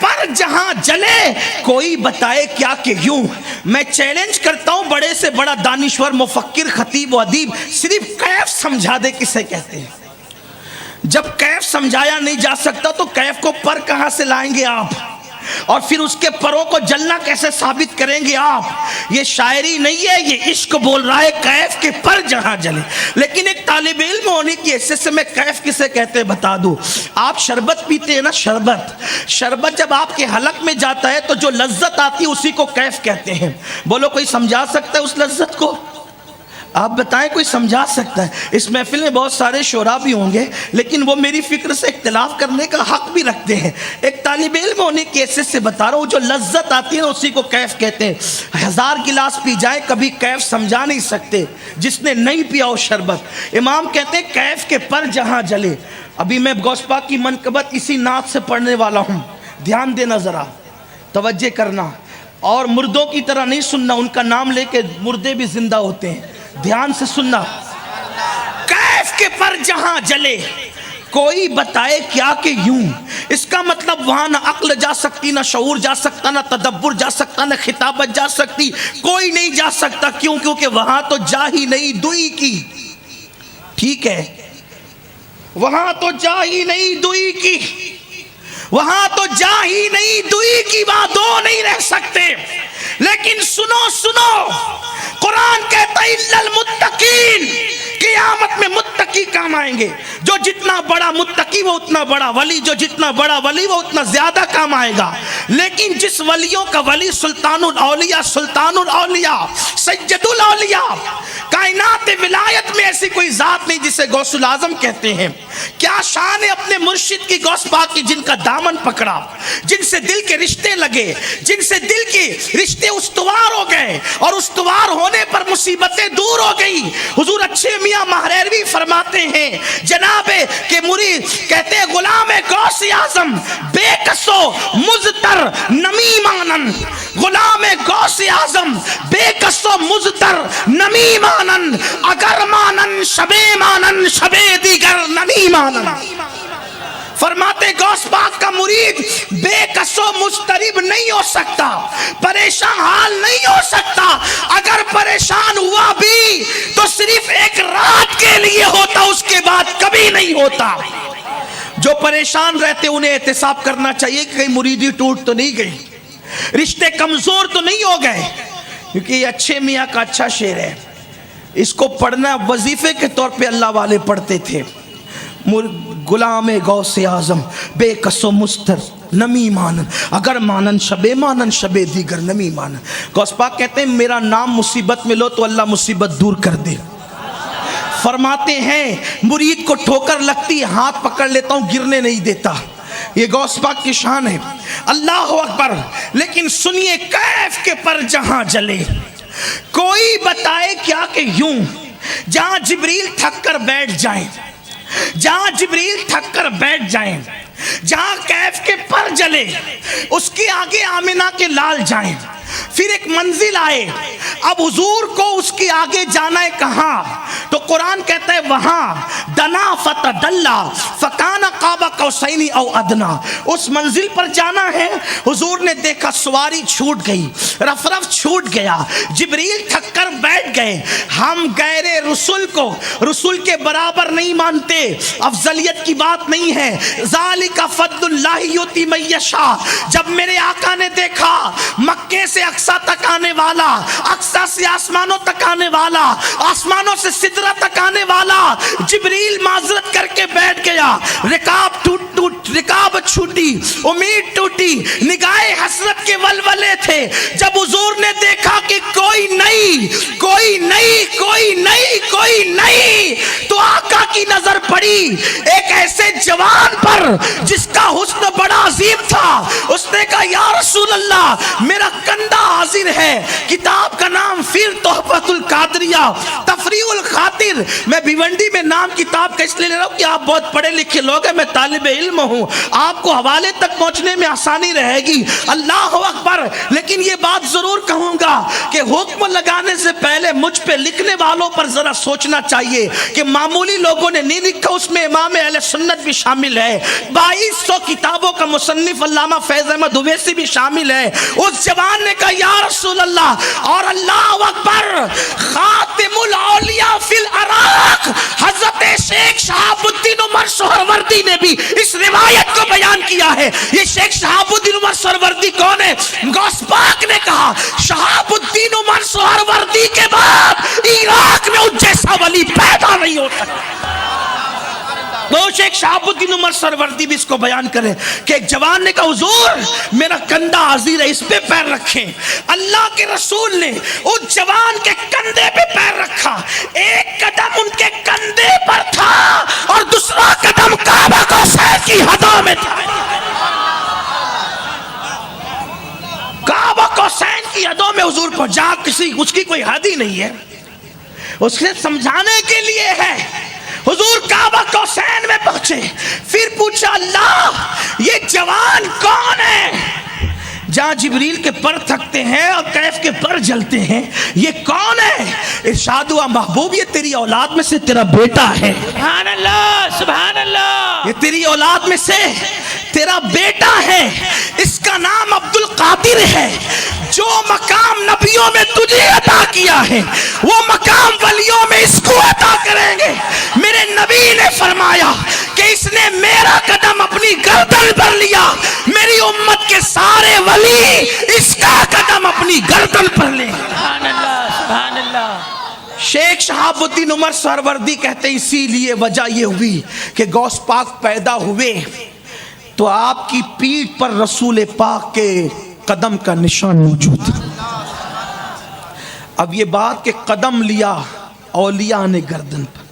پر جہاں جلے کوئی بتائے کیا کہ یوں. میں چیلنج کرتا ہوں بڑے سے بڑا دانشور مفکر خطیب و ادیب صرف کیف سمجھا دے کسے کہتے ہیں. جب کیف سمجھایا نہیں جا سکتا تو کیف کو پر کہاں سے لائیں گے آپ, اور پھر اس کے پروں کو جلنا کیسے ثابت کریں گے آپ؟ یہ شاعری نہیں ہے, یہ عشق بول رہا ہے کیف کے پر جہاں جلے. لیکن ایک طالب علم ہونے کی حیثیت سے میں کیف کسے کہتے ہیں بتا دوں. آپ شربت پیتے ہیں نا, شربت جب آپ کے حلق میں جاتا ہے تو جو لذت آتی ہے اسی کو کیف کہتے ہیں. بولو کوئی سمجھا سکتا ہے اس لذت کو؟ آپ بتائیں کوئی سمجھا سکتا ہے؟ اس محفل میں بہت سارے شعراء بھی ہوں گے لیکن وہ میری فکر سے اختلاف کرنے کا حق بھی رکھتے ہیں. ایک طالب علم ہونے کی حیثیت سے بتا رہا ہوں, جو لذت آتی ہے نا اسی کو کیف کہتے ہیں. 1000 گلاس پی جائیں کبھی کیف سمجھا نہیں سکتے جس نے نہیں پیا ہو شربت. امام کہتے ہیں کیف کے پر جہاں جلے. ابھی میں غوث پاک کی منقبت اسی نعت سے پڑھنے والا ہوں, دھیان دینا ذرا, توجہ کرنا, اور مردوں کی طرح نہیں سننا, ان کا نام لے کے مردے بھی زندہ ہوتے ہیں, دھیان سے سننا. کیف کے پر جہاں جلے کوئی بتائے کیا کہ یوں. اس کا مطلب وہاں نہ عقل جا سکتی, نہ شعور جا سکتا, نہ تدبر جا سکتا, نہ خطابت جا سکتی, کوئی نہیں جا سکتا. کیوں؟ کیونکہ وہاں تو جا ہی نہیں دوئی کی. ٹھیک ہے, وہاں تو جا ہی نہیں دوئی کی, وہاں تو جا ہی نہیں دوئی کی, وہاں دو نہیں رہ سکتے. لیکن سنو قرآن کہتا ہے الا المتقین, قیامت میں متقی کام آئیں گے. جو جتنا بڑا متقی وہ اتنا بڑا ولی, جو جتنا بڑا ولی وہ اتنا زیادہ کام آئے گا. لیکن جس ولیوں کا ولی سلطان الاولیاء سید الاولیاء, کائنات ولایت میں ایسی کوئی ذات نہیں جسے غوث الاعظم کہتے ہیں. کیا شان ہے اپنے مرشد کی, غوث پاک کی, جن کا دامن پکڑا, جن سے دل کے رشتے لگے, جن سے دل کے رشتے استوار ہو گئے, اور استوار ہونے پر مصیبتیں دور ہو گئی. حضور اچھے میاں مہریروی فرماتے ہیں جناب کہ مرید کہتے ہیں غلام غوث اعظم بے کسو مزتر نمی مانن, غلام غوث اعظم بے کسو مزتر نمی مانن, اگر مانن شبے مانن شبے دیگر نمی مانن. فرماتے غوث پاک کا مرید بے کس و مضطرب نہیں ہو سکتا, پریشان حال نہیں ہو سکتا. اگر پریشان ہوا بھی تو صرف ایک رات کے لیے ہوتا, اس کے بعد کبھی نہیں ہوتا. جو پریشان رہتے انہیں احتساب کرنا چاہیے کہ کہیں مریدی ٹوٹ تو نہیں گئی, رشتے کمزور تو نہیں ہو گئے. کیونکہ یہ اچھے میاں کا اچھا شعر ہے, اس کو پڑھنا وظیفے کے طور پہ اللہ والے پڑھتے تھے. غلام غوث اعظم بے کس و مستر نمی مانن, اگر مانن شبے دیگر نمی مانن. غوث پاک کہتے ہیں میرا نام مصیبت میں لو تو اللہ مصیبت دور کر دے. فرماتے ہیں مرید کو ٹھوکر لگتی ہاتھ پکڑ لیتا ہوں, گرنے نہیں دیتا. یہ غوث پاک کی شان ہے. اللہ اکبر. لیکن سنیے کیف کے پر جہاں جلے کوئی بتائے کیا کہ یوں. جہاں جبریل تھک کر بیٹھ جائیں, جہاں جبریل تھک کر بیٹھ جائیں, جہاں کیف کے پر جلے اس کے آگے آمنہ کے لال جائیں. پھر ایک منزل آئے, اب حضور کو اس کے آگے جانا ہے کہاں؟ تو قرآن کہتا ہے وہاں دنا فتدلا فکان قاب قوسین او ادنا. اس منزل پر جانا ہے. حضور نے دیکھا سواری چھوٹ گئی, رفرف چھوٹ گیا, جبریل تھک کر بیٹھ گئے. ہم غیر رسول کو رسول کے برابر نہیں مانتے, افضلیت کی بات نہیں ہے. ذالک فضل اللہ یؤتی من یشاء. جب میرے آقا نے دیکھا مکے سے اقصا تک آنے والا, اقصا سے آسمانوں تک آنے والا, آسمانوں سے سدرہ تک آنے والا, جبریل معذرت کر کے بیٹھ گیا. رکاب چھوٹی, امید ٹوٹی, نگاہ حسرت کے ولولے تھے. جب حضور نے دیکھا کہ کوئی نہیں تو آقا کی نظر پڑی ایک ایسے جوان پر جس کا حسن بڑا عظیم تھا. اس نے کہا یا رسول اللہ میرا کندھا حاضر ہے. کتاب کا نام فیر تحفۃ القادریہ تفریح الخاطر. میں بھیونڈی میں نام کتاب کا اس لیے لے رہا ہوں کہ آپ بہت پڑھے لکھے لوگ ہیں, میں طالب علم ہوں, آپ کو حوالے تک پہنچنے میں آسانی رہے گی. اللہ اکبر. لیکن یہ بات ضرور کہوں گا کہ حکم لگانے سے پہلے مجھ پہ لکھنے والوں پر ذرا سوچنا چاہیے کہ معمولی لوگ لوگوں نے نہیں لکھا اس میں امام اہل سنت بھی شامل ہے، 2200 کتابوں کا مصنف علامہ فیض احمد اویسی بھی شامل ہے۔ اس جوان نے کہا یا رسول اللہ، اور اللہ اکبر، خاتم الاولیاء فی العراق حضرت شیخ شہاب الدین عمر سہروردی نے بھی اس روایت کو بیان کیا ہے۔ یہ شیخ شہاب الدین عمر سہروردی کون ہے؟ غوث پاک نے کہا شہاب الدین عمر سہروردی کے بعد عراق میں اس جیسا ولی پیدا نہیں ہو سکتا۔ وہ شیخ شہاب الدین عمر سہروردی بھی اس کو بیان کرے کہ ایک جوان نے کہا حضور میرا کندھا عزیر ہے، اس پہ پیر رکھیں۔ اللہ کے رسول نے اس جوان کے کندھے پہ پیر رکھا، ایک قدم ان کے کندھے پر تھا اور دوسرا قدم کعبہ کوثر کی حدوں میں تھا۔ کعبہ کوثر کی حدوں میں حضور پہنچا، اس کی کوئی حد ہی نہیں ہے، اس نے سمجھانے کے لیے ہے۔ حضور کعبہ کوثر میں پہنچے، پھر پوچھا اللہ یہ جوان کون ہے؟ جہاں جبریل کے پر تھکتے ہیں اور کیف کے پر جلتے ہیں، یہ کون ہے؟ ارشاد ہوا محبوب یہ تیری اولاد میں سے تیرا بیٹا ہے۔ سبحان اللہ سبحان اللہ، یہ تیری اولاد میں سے تیرا بیٹا ہے، اس کا نام عبد القادر ہے۔ جو مقام نبیوں میں تجھے عطا کیا ہے وہ مقام ولیوں میں اس کو عطا کریں گے۔ میرے نبی نے فرمایا کہ اس نے میرا قدم اپنی گردن پر لیا، میری امت کے سارے ولی اس کا قدم اپنی گردن پر لیں۔ سبحان اللہ سبحان اللہ۔ شیخ شہاب الدین عمر سہروردی کہتے ہیں اسی لیے وجہ یہ ہوئی کہ غوث پاک پیدا ہوئے تو آپ کی پیٹھ پر رسول پاک کے قدم کا نشان موجود ہے۔ اب یہ بات کہ قدم لیا اولیاء نے گردن پر،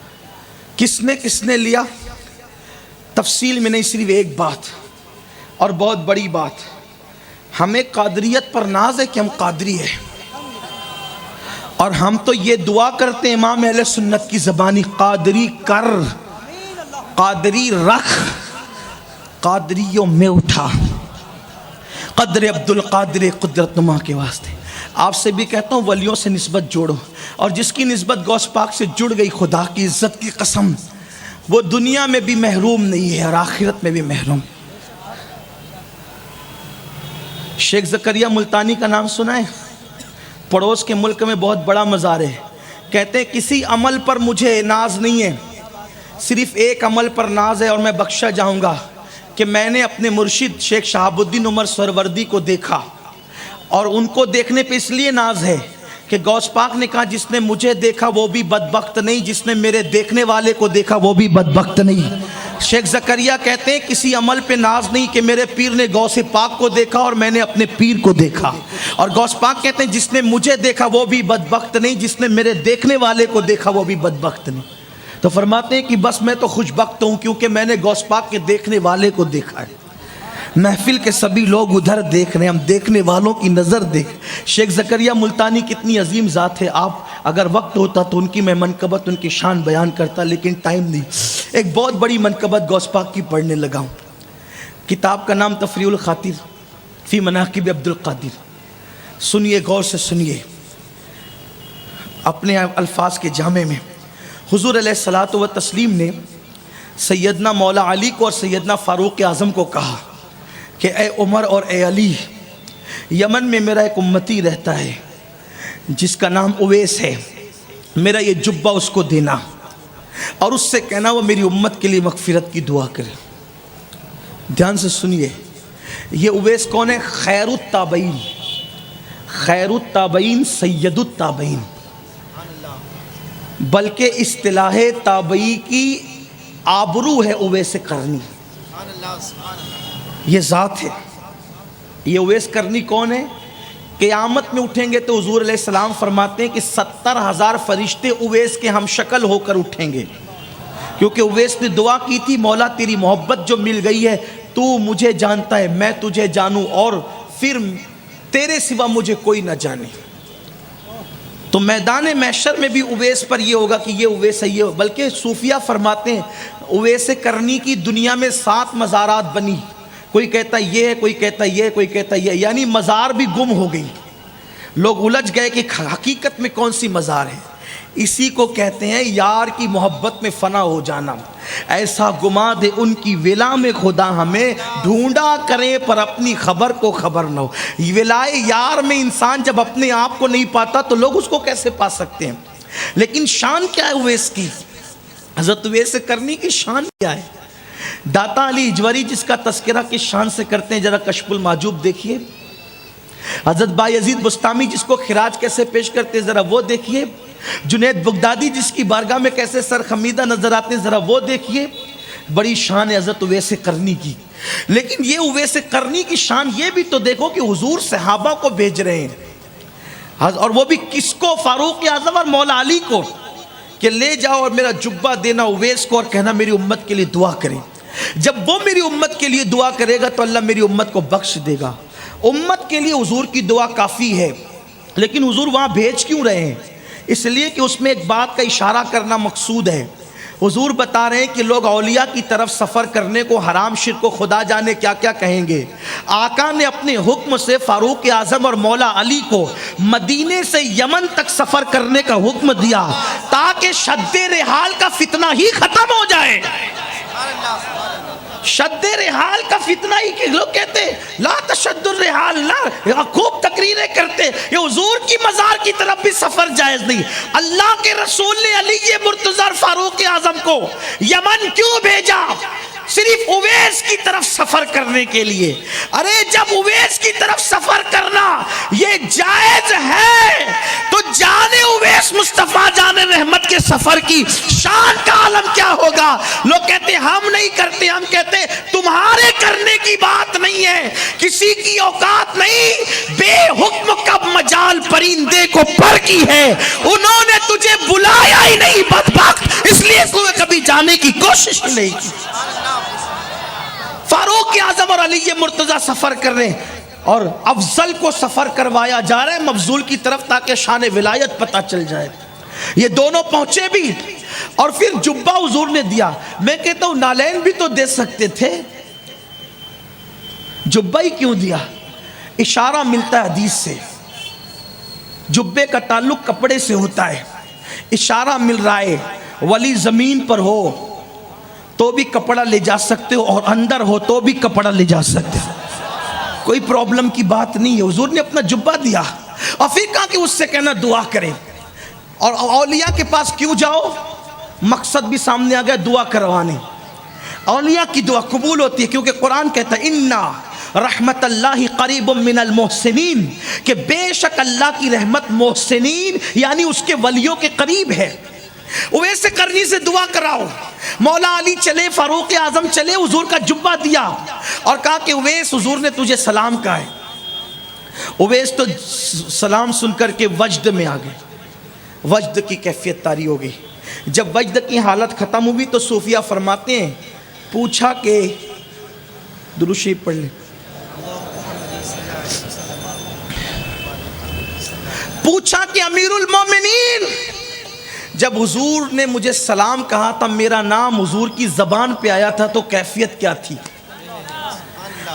کس نے لیا؟ تفصیل میں نہیں، صرف ایک بات اور بہت بڑی بات، ہمیں قادریت پر ناز ہے کہ ہم قادری ہیں، اور ہم تو یہ دعا کرتے ہیں امام اہل سنت کی زبانی، قادری کر، قادری رکھ، قادریوں میں اٹھا، قدر عبد القادر قدرت نما کے واسطے۔ آپ سے بھی کہتا ہوں ولیوں سے نسبت جوڑو، اور جس کی نسبت غوث پاک سے جڑ گئی خدا کی عزت کی قسم وہ دنیا میں بھی محروم نہیں ہے اور آخرت میں بھی محروم۔ شیخ زکریا ملتانی کا نام سنا ہے؟ پڑوس کے ملک میں بہت بڑا مزار ہے، کہتے ہیں کسی عمل پر مجھے ناز نہیں ہے، صرف ایک عمل پر ناز ہے اور میں بخشا جاؤں گا کہ میں نے اپنے مرشد شیخ شہاب الدین عمر سہروردی کو دیکھا، اور ان کو دیکھنے پہ اس لیے ناز ہے کہ غوث پاک نے کہا جس نے مجھے دیکھا وہ بھی بدبخت نہیں، جس نے میرے دیکھنے والے کو دیکھا وہ بھی بدبخت نہیں۔ شیخ زکریا کہتے ہیں کسی عمل پہ ناز نہیں کہ میرے پیر نے غوث پاک کو دیکھا اور میں نے اپنے پیر کو دیکھا، اور غوث پاک کہتے ہیں جس نے مجھے دیکھا وہ بھی بدبخت نہیں، جس نے میرے دیکھنے والے کو دیکھا وہ بھی بدبخت نہیں۔ تو فرماتے ہیں کہ بس میں تو خوش بخت ہوں کیونکہ میں نے غوث پاک کے دیکھنے والے کو دیکھا ہے۔ محفل کے سبھی لوگ ادھر دیکھ رہے ہیں، ہم دیکھنے والوں کی نظر دیکھ۔ شیخ زکریا ملتانی کتنی عظیم ذات ہے، آپ اگر وقت ہوتا تو ان کی میں منقبت ان کی شان بیان کرتا، لیکن ٹائم نہیں۔ ایک بہت بڑی منقبت غوث پاک کی پڑھنے لگا ہوں، کتاب کا نام تفریح الخاطر فی مناقب عبد القادر۔ سنیے غور سے سنیے، اپنے الفاظ کے جامع میں حضور علیہ الصلاۃ والتسلیم نے سیدنا مولا علی کو اور سیدنا فاروق اعظم کو کہا کہ اے عمر اور اے علی، یمن میں میرا ایک امتی رہتا ہے جس کا نام اویس ہے، میرا یہ جبہ اس کو دینا اور اس سے کہنا وہ میری امت کے لیے مغفرت کی دعا کرے۔ دھیان سے سنیے، یہ اویس کون ہے؟ خیر التابعین، خیر التابعین، سید التابعین، بلکہ اصطلاح تابعی کی آبرو ہے اویس کرنی، یہ ذات ہے۔ یہ اویس کرنی کون ہے؟ قیامت میں اٹھیں گے تو حضور علیہ السلام فرماتے ہیں کہ 70,000 فرشتے اویس کے ہم شکل ہو کر اٹھیں گے، کیونکہ اویس نے دعا کی تھی مولا تیری محبت جو مل گئی ہے، تو مجھے جانتا ہے میں تجھے جانوں اور پھر تیرے سوا مجھے کوئی نہ جانے۔ تو میدان محشر میں بھی اویس پر یہ ہوگا کہ یہ اویس ہے، یہ بلکہ صوفیہ فرماتے ہیں اویس کرنی کی دنیا میں 7 مزارات بنی، کوئی کہتا یہ ہے، کوئی کہتا یہ، کوئی کہتا یہ، یعنی مزار بھی گم ہو گئی، لوگ الجھ گئے کہ حقیقت میں کون سی مزار ہے۔ اسی کو کہتے ہیں یار کی محبت میں فنا ہو جانا. ایسا گما دے ان کی ولا میں خدا ہمیں, ڈھونڈا کریں پر اپنی خبر کو خبر نہ ہو. ولائے یار میں انسان جب اپنے آپ کو نہیں پاتا تو لوگ اس کو کیسے پا سکتے ہیں؟ لیکن شان کیا ہے اویس کی؟ حضرت اویس کرنی کی شان کیا ہے؟ داتا علی اجوری جس کا تذکرہ کس شان سے کرتے ہیں ذرا کشف المحجوب دیکھیے. حضرت بایزید بستامی جس کو خراج کیسے پیش کرتے ہیں ذرا وہ دیکھیے. جنید بغدادی جس کی بارگاہ میں کیسے سر خمیدہ نظر آتے ہیں ذرا وہ دیکھیے. بڑی شان ہے حضرت اویس کرنی کی. لیکن یہ اویس کرنی کی شان یہ بھی تو دیکھو کہ حضور صحابہ کو بھیج رہے ہیں, اور وہ بھی کس کو؟ فاروق اعظم اور مولا علی کو, کہ لے جاؤ اور میرا جبہ دینا اویس کو اور کہنا میری امت کے لیے دعا کریں. جب وہ میری امت کے لیے دعا کرے گا تو اللہ میری امت کو بخش دے گا. امت کے لیے حضور کی دعا کافی ہے, لیکن حضور وہاں بھیج کیوں رہے ہیں؟ اس لیے کہ اس میں ایک بات کا اشارہ کرنا مقصود ہے. حضور بتا رہے ہیں کہ لوگ اولیاء کی طرف سفر کرنے کو حرام، شرک و خدا جانے کیا کیا کہیں گے. آقا نے اپنے حکم سے فاروق اعظم اور مولا علی کو مدینے سے یمن تک سفر کرنے کا حکم دیا تاکہ شد رحال کا فتنہ ہی ختم ہو جائے. شد رحال کا فتنہ ہی کہ لوگ کہتے لا تشد الرحال، لا خوب تقریریں کرتے، یہ حضور کی مزار کی طرف بھی سفر جائز نہیں. اللہ کے رسول نے علی مرتضی اور فاروق اعظم کو یمن کیوں بھیجا؟ صرف اویس کی طرف سفر کرنے کے لیے. ارے جب اویس کی طرف سفر کرنا یہ جائز ہے تو جانے اویس مصطفیٰ جانے رحمت کے سفر کی شان کا عالم کیا ہوگا؟ لوگ کہتے ہم نہیں کرتے، ہم کہتے تمہارے کرنے کی بات نہیں ہے، کسی کی اوقات نہیں. بے حکم کب مجال پرندے کو پر کی ہے، انہوں نے تجھے بلایا ہی نہیں بدبخت، اس لیے تو کبھی جانے کی کوشش نہیں کی. فاروق اعظم اور علی مرتضی سفر کر رہے ہیں اور افضل کو سفر کروایا جا رہا ہے مفضول کی طرف تاکہ شان ولایت پتہ چل جائے. یہ دونوں پہنچے بھی اور پھر جبہ حضور نے دیا. میں کہتا ہوں نالین بھی تو دے سکتے تھے، جبہ ہی کیوں دیا؟ اشارہ ملتا ہے حدیث سے، جبے کا تعلق کپڑے سے ہوتا ہے. اشارہ مل رہا ہے ولی زمین پر ہو تو بھی کپڑا لے جا سکتے ہو اور اندر ہو تو بھی کپڑا لے جا سکتے ہو، کوئی پرابلم کی بات نہیں ہے. حضور نے اپنا جبہ دیا اور پھر کہا کہ اس سے کہنا دعا کرے. اور اولیاء کے پاس کیوں جاؤ؟ مقصد بھی سامنے آ گیا، دعا کروانے. اولیاء کی دعا قبول ہوتی ہے کیونکہ قرآن کہتا ہے اِنَّا رحمت اللہ قریب من المحسنین، کہ بے شک اللہ کی رحمت محسنین یعنی اس کے ولیوں کے قریب ہے. اویس کرنی سے دعا کراؤ. مولا علی چلے، فاروق اعظم چلے، حضور کا جبہ دیا اور کہا کہ اویس حضور نے تجھے سلام کہا ہے. اویس تو سلام سن کر کے وجد میں آ گئے، وجد کی کیفیت طاری ہو گئی. جب وجد کی حالت ختم ہوئی تو صوفیہ فرماتے ہیں پوچھا کہ درود شریف پڑھ لیں، پوچھا کہ امیر المومنین جب حضور نے مجھے سلام کہا تھا میرا نام حضور کی زبان پہ آیا تھا تو کیفیت کیا تھی؟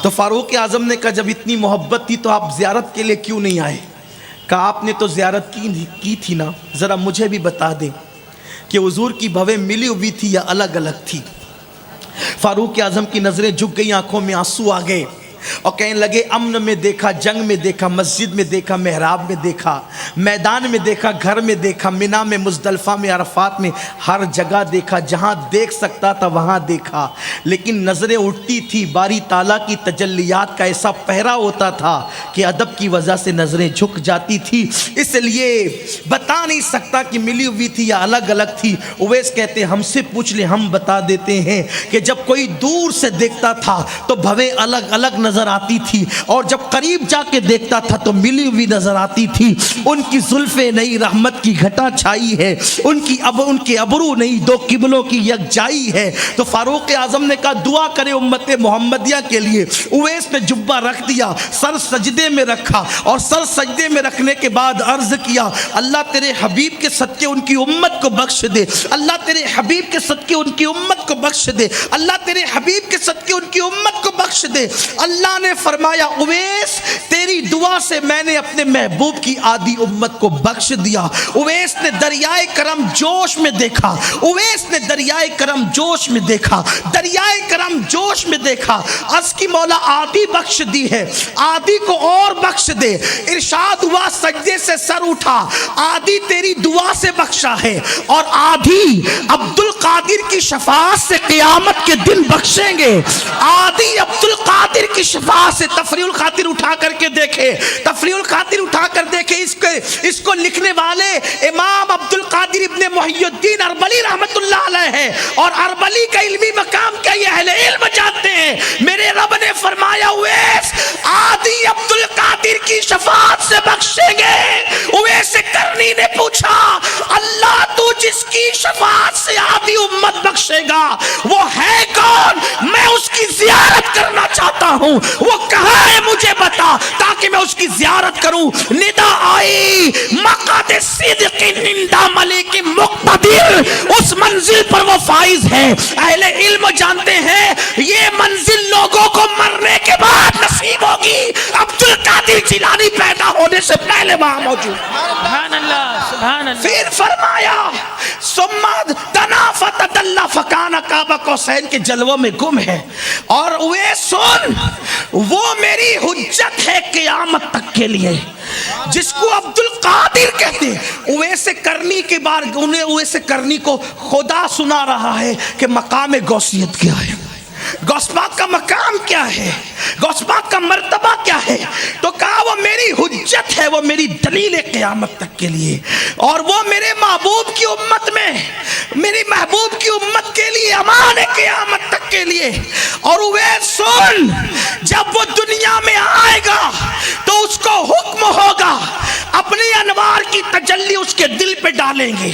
تو فاروق اعظم نے کہا جب اتنی محبت تھی تو آپ زیارت کے لیے کیوں نہیں آئے؟ کہا آپ نے تو زیارت کی تھی نا، ذرا مجھے بھی بتا دیں کہ حضور کی بھویں ملی ہوئی تھی یا الگ الگ تھی. فاروق اعظم کی نظریں جھک گئی، آنکھوں میں آنسو آ گئے اور کہنے لگے امن میں دیکھا، جنگ میں دیکھا، مسجد میں دیکھا، محراب میں دیکھا، میدان میں دیکھا، گھر میں دیکھا، مینا میں، مزدلفہ میں، عرفات میں، ہر جگہ دیکھا، جہاں دیکھ سکتا تھا وہاں دیکھا. لیکن نظریں اٹھتی تھی، باری تعالیٰ کی تجلیات کا ایسا پہرا ہوتا تھا کہ ادب کی وجہ سے نظریں جھک جاتی تھی، اس لیے بتا نہیں سکتا کہ ملی ہوئی تھی یا الگ الگ تھی. اویس کہتے ہم سے پوچھ لیں ہم بتا دیتے ہیں کہ جب کوئی دور سے دیکھتا تھا تو بھویں الگ الگ نظر آتی تھی اور جب قریب جا کے دیکھتا تھا تو ملی ہوئی نظر آتی تھی. ان کی زلفیں نہیں رحمت کی گھٹا چھائی ہے، ان کے ابرو نہیں دو قبلوں کی یکجائی ہے. تو فاروق اعظم نے کہا دعا کرے امت محمدیہ کے لیے. اویس نے جبہ رکھ دیا، سر سجدے میں رکھا اور سر سجدے میں رکھنے کے بعد عرض کیا اللہ تیرے حبیب کے صدقے ان کی امت کو بخش دے، اللہ تیرے حبیب کے صدقے ان کی امت کو بخش دے، اللہ تیرے حبیب کے صدقے ان کی امت کو بخش دے۔ اللہ نے فرمایا اویس تیری دعا سے میں نے اپنے محبوب کی آدھی امت کو بخش دیا۔ اویس نے دریائے کرم جوش میں دیکھا، اویس نے دریائے کرم جوش میں دیکھا، دریائے کرم جوش میں دیکھا۔ عرض کی مولا آدھی بخش دی ہے، آدھی کو اور بخش دے۔ ارشاد ہوا سجدے سے سر اٹھا، آدھی تیری دعا سے بخشا ہے اور آدھی عبد القادر کی شفاعت سے قیامت کے دن بخشیں گے۔ آدھی عبد القادر کی شفاعت سے۔ تفریح الخاطر اٹھا کر کے دیکھے، تفریح الخاطر اٹھا کر دیکھے، اس کو لکھنے والے امام عبد القادر ابن محی الدین اربلی رحمت اللہ علیہ ہے، اور اربلی کا علمی مقام کیا یہ اہل علم جانتے ہیں۔ میرے رب نے فرمایا اویس آدھی عبد القادر کی شفاعت سے بخشیں گے۔ اویس کرنی نے پوچھا اللہ تو جس کی شفاعت سے آدھی امت بخشے گا وہ ہے کون؟ میں اس کی زیارت کرنا چاہتا ہوں، وہ کہاں ہے مجھے بتا تاکہ میں اس کی زیارت کروں۔ ندا آئی مقعد صدق عند ملک مقتدر، اس منزل پر وہ فائز ہے۔ اہل علم جانتے ہیں یہ منزل لوگوں کو مرنے کے بعد نصیب ہوگی، عبد القادر جیلانی پیدا ہونے سے پہلے وہاں موجود۔ سبحان اللہ، سبحان اللہ۔ پھر فرمایا سمد دنا فتدلّ فکان قاب قوسین کے جلووں میں گم ہے، اور وہ سن وہ میری حجت ہے قیامت تک کے لیے، جس کو عبد القادر کہتے ہیں۔ اویس کرنی کے بار انہیں اویس کرنی کو خدا سنا رہا ہے کہ مقام غوثیت کیا ہے، غوث پاک کا مقام کیا ہے، غوث پاک کا مرتبہ کیا ہے۔ تو کہا وہ میری حجت ہے، وہ میری دلیل قیامت تک کے لیے، اور وہ میرے محبوب کی امت میں، میری محبوب کی امت کے لیے امان ہے قیامت تک کے لیے۔ اور وہ سن جب وہ دنیا میں آئے گا تو اس کو حکم ہوگا اپنی انوار کی تجلی اس کے دل پہ ڈالیں گے،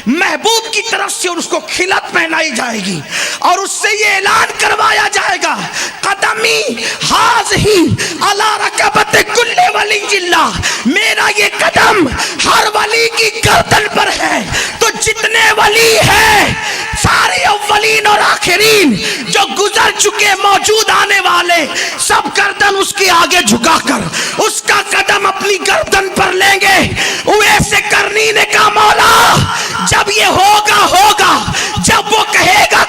محبوب کی طرف سے اس کو کھلت پہنائی جائے گی، اور اس سے یہ اعلان کروایا جائے گا قدمی ہاذہی علی رکبت کل ولی اللہ، میرا یہ قدم ہر ولی کی گردن پر ہے۔ تو جتنے ولی ہیں سارے اولین اور آخرین جو گزر چکے موجود آنے والے سب گردن اس کے آگے جھکا کر اس کا قدم اپنی گردن پر لیں گے۔ اویس کرنی نے کہا مولا جب یہ ہوگا جب وہ کہے گا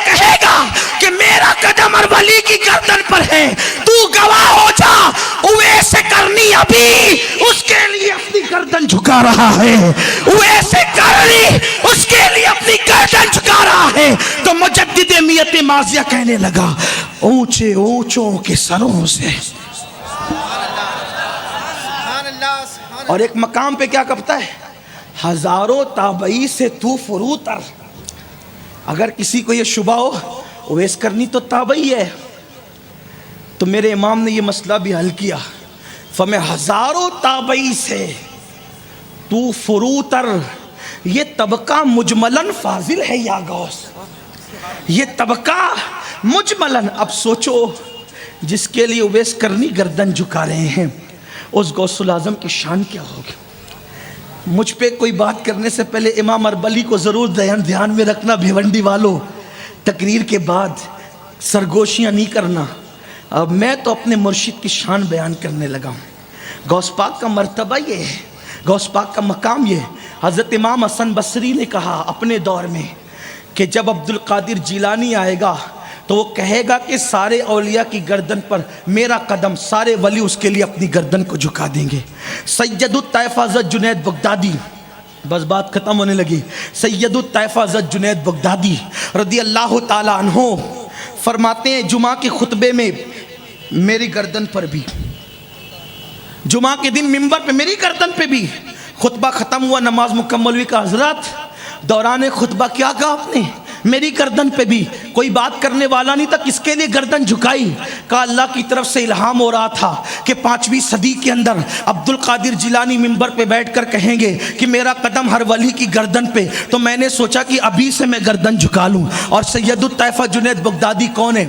کہ میرا قدم ہر ولی کی گردن پر ہے، تو گواہ ہو جا۔ اویس کرنی ابھی اس کے لیے اپنی گردن جھکا رہا ہے، اویس کرنی اس کے لیے اپنی گردن جھکا رہا ہے۔ تو مجدد میت ماضیہ کہنے لگا اونچے اونچوں کے سروں سے، اور ایک مقام پہ کیا کہتا ہے ہزاروں تابعی سے تو فروتر۔ اگر کسی کو یہ شبہ ہو اویس کرنی تو تابعی ہے، تو میرے امام نے یہ مسئلہ بھی حل کیا، فمیں ہزاروں تابعی سے تو فروتر، یہ طبقہ مجملن فاضل ہے یا غوث، یہ طبقہ مجملن۔ اب سوچو جس کے لیے اویس کرنی گردن جھکا رہے ہیں اس غوث العظم کی شان کیا ہوگی۔ مجھ پہ کوئی بات کرنے سے پہلے امام اربلی کو ضرور دھیان میں رکھنا، بھیونڈی والوں، تقریر کے بعد سرگوشیاں نہیں کرنا۔ اب میں تو اپنے مرشد کی شان بیان کرنے لگا ہوں۔ غوث پاک کا مرتبہ یہ ہے، غوث پاک کا مقام یہ ہے۔ حضرت امام حسن بصری نے کہا اپنے دور میں کہ جب عبد القادر جیلانی آئے گا تو وہ کہے گا کہ سارے اولیاء کی گردن پر میرا قدم، سارے ولی اس کے لیے اپنی گردن کو جھکا دیں گے۔ سید الطائفہ حضرت جنید بغدادی، بس بات ختم ہونے لگی، سید الطائفہ حضرت جنید بغدادی رضی اللہ تعالی عنہ فرماتے ہیں جمعہ کے خطبے میں میری گردن پر بھی، جمعہ کے دن منبر پہ میری گردن پہ بھی، خطبہ ختم ہوا، نماز مکمل ہوئی، کہ حضرت دوران خطبہ کیا کہا آپ نے؟ میری گردن پہ بھی کوئی بات کرنے والا نہیں تھا، کس کے لیے گردن جھکائی؟ کہا اللہ کی طرف سے الہام ہو رہا تھا کہ 5ویں صدی کے اندر عبد القادر جیلانی منبر پہ بیٹھ کر کہیں گے کہ میرا قدم ہر ولی کی گردن پہ، تو میں نے سوچا کہ ابھی سے میں گردن جھکا لوں۔ اور سید الطائفہ جنید بغدادی کون ہے؟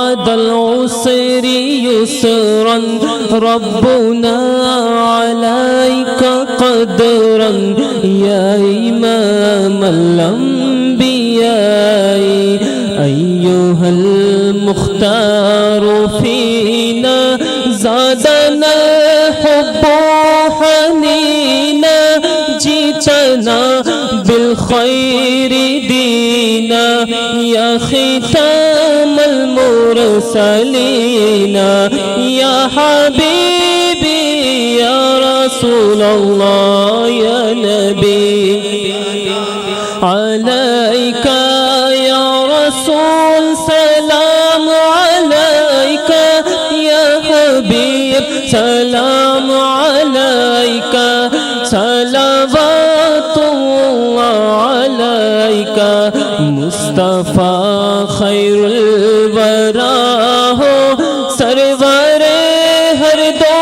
بعد العسر يسرا ربنا عليك قدرا يا إمام الأنبياء أيها المختار فينا زادنا الحب حنينا جئتنا بالخير دينا يا ختام المرسلين يا حبيبي يا رسول الله يا نبي عليك يا رسول سلام عليك يا حبيب سلام عليك صلوات الله عليك مصطفى خير الورى ہو سرور ہر دو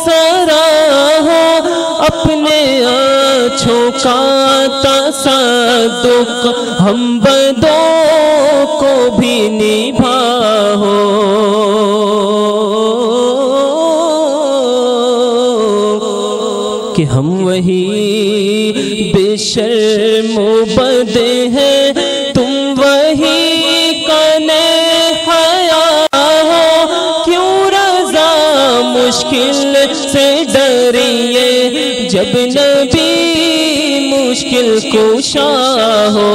سرا ہو اپنے آنچھوں کا تصدق ہم بدوں کو بھی نبھا ہو کہ ہم وہی بے شرم و بد ہیں تم وہی کانے حیا ہو کیوں رضا مشکل سے ڈریے جب نبی مشکل کشا ہو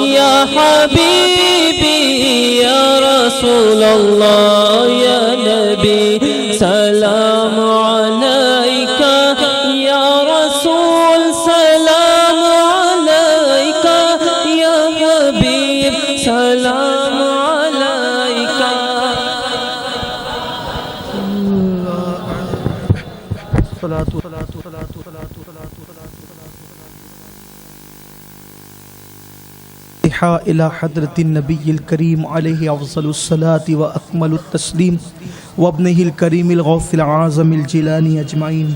یا حبیبی یا رسول اللہ یا نبی سلام علیکہ یا رسول سلام علیکہ یا حبیب سلام علیکہ إلى حضرة النبي الكريم عليه أفضل الصلاة وأكمل التسليم وابنه الكريم الغوث العظم الجيلاني أجمعين.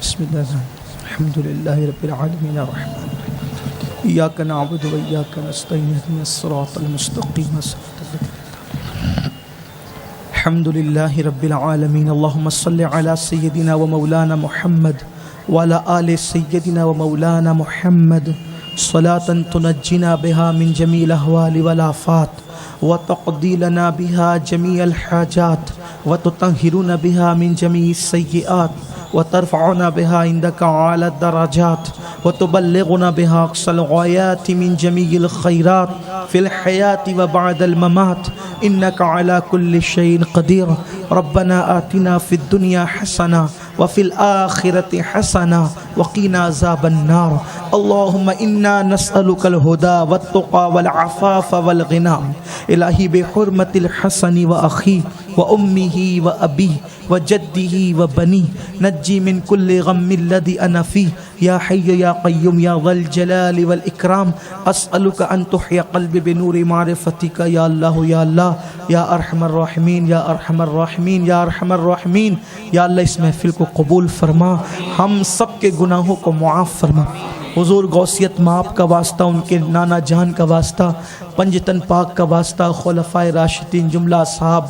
بسم الله الحمد لله رب العالمين الرحمن الرحيم إياك نعبد وإياك نستعين اهدنا الصراط المستقيم الحمد لله رب العالمين. اللهم صل على سيدنا ومولانا محمد وعلى آل سيدنا ومولانا محمد صلاة تنجينا بها من جميع الأهوال والآفات وتقضي لنا بها جميع الحاجات وتطهرنا بها من جميع السيئات وترفعنا بها عندك أعلى الدرجات وتبلغنا بها أقصى الغايات من جميع الخيرات في الحياة وبعد الممات إنك على كل شيء قدير. ربنا آتنا في الدنيا حسنة وفي الآخرة حسنة وقنا عذاب النار. اللهم إنا نسألك الهدى والتقى والعفاف والغنى. إلهي بحرمة الحسن وأخيه وأمه وأبيه وجده وبنيه نجي من كل غم الذي أنا فيه يا حي يا قيوم يا ذا الجلال والإكرام. أسألك أن تحيي قلبي بنور معرفتك يا الله يا الله يا أرحم الراحمين يا أرحم الراحمين يا أرحم الراحمين. یا اللہ اس محفل کو قبول فرما ہم سب کے گناہوں کو معاف فرما. حضور غوثیت ماپ کا واسطہ ان کے نانا جان کا واسطہ پنجتن پاک کا واسطہ خلفائے راشدین جملہ اصحاب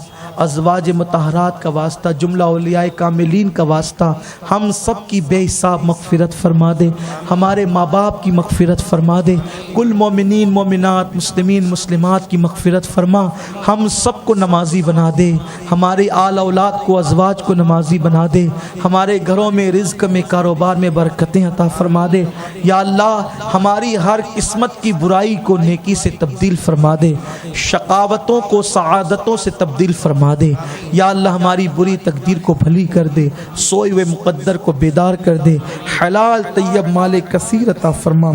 ازواج مطہرات کا واسطہ جملہ اولیاء کاملین کا واسطہ ہم سب کی بے حساب مغفرت فرما دے. ہمارے ماں باپ کی مغفرت فرما دے. کل مومنین مومنات مسلمین مسلمات کی مغفرت فرما. ہم سب کو نمازی بنا دے. ہمارے آل اولاد کو ازواج کو نمازی بنا دے. ہمارے گھروں میں رزق میں کاروبار میں برکتیں عطا فرما دے. یا اللہ ہماری ہر قسمت کی برائی کو نیکی سے تبدیل فرما دے. شقاوتوں کو سعادتوں سے تبدیل فرما دے. یا اللہ ہماری بری تقدیر کو بھلی کر دے. سوئے ہوئے مقدر کو بیدار کر دے. حلال طیب مال کثیر عطا فرما.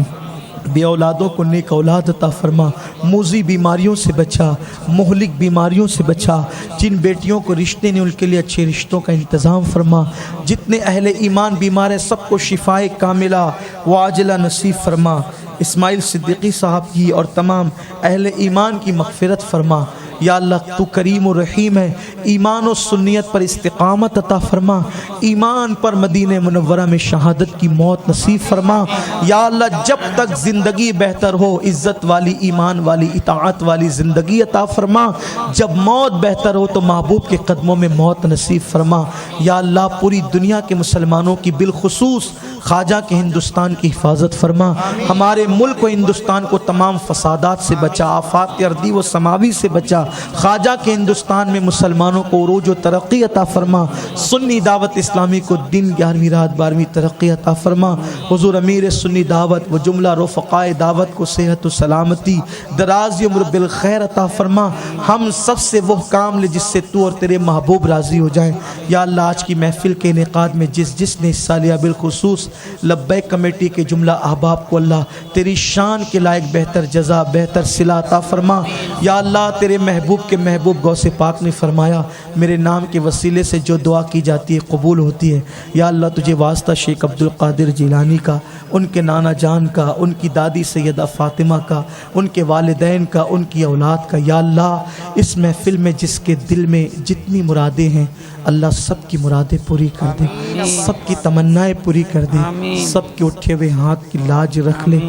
بے اولادوں کو نیک اولاد عطا فرما. موذی بیماریوں سے بچا. مہلک بیماریوں سے بچا. جن بیٹیوں کو رشتے نے ان کے لیے اچھے رشتوں کا انتظام فرما. جتنے اہل ایمان بیمار ہیں سب کو شفائے کاملہ وعاجلہ نصیب فرما. اسماعیل صدیقی صاحب کی اور تمام اہل ایمان کی مغفرت فرما. یا اللہ تو کریم و رحیم ہے. ایمان و سنیت پر استقامت عطا فرما. ایمان پر مدینہ منورہ میں شہادت کی موت نصیب فرما یا اللہ جب تک زندگی بہتر ہو عزت والی ایمان والی اطاعت والی زندگی عطا فرما جب موت بہتر ہو تو محبوب کے قدموں میں موت نصیب فرما یا اللہ پوری دنیا کے مسلمانوں کی بالخصوص خواجہ کے ہندوستان کی حفاظت فرما ہمارے ملک و ہندوستان کو تمام فسادات سے بچا آفات ارضی و سماوی سے بچا خواجہ کے ہندوستان میں مسلمانوں کو عروج و ترقی عطا فرما سنی دعوت اسلامی کو دن 11ویں رات 12ویں ترقی عطا فرما حضور امیر سنی دعوت و جملہ رفقائے دعوت کو صحت و سلامتی دراز عمر بالخیر عطا فرما ہم سب سے وہ کام لے جس سے تو اور تیرے محبوب راضی ہو جائیں یا اللہ آج کی محفل کے انعقاد میں جس نے حصہ لیا بالخصوص لبیک کمیٹی کے جملہ احباب کو اللہ تیری شان کے لائق بہتر جزا بہتر صلہ عطا فرما یا اللہ تیرے محبوب کے محبوب غوث پاک نے فرمایا میرے نام کے وسیلے سے جو دعا کی جاتی ہے قبول ہوتی ہے یا اللہ تجھے واسطہ شیخ عبد القادر جیلانی کا ان کے نانا جان کا ان کی دادی سیدہ فاطمہ کا ان کے والدین کا ان کی اولاد کا یا اللہ اس محفل میں جس کے دل میں جتنی مرادیں ہیں اللہ سب کی مرادیں پوری کر دے سب کی تمنائیں پوری کر دے سب کے اٹھے ہوئے ہاتھ کی لاج رکھ لے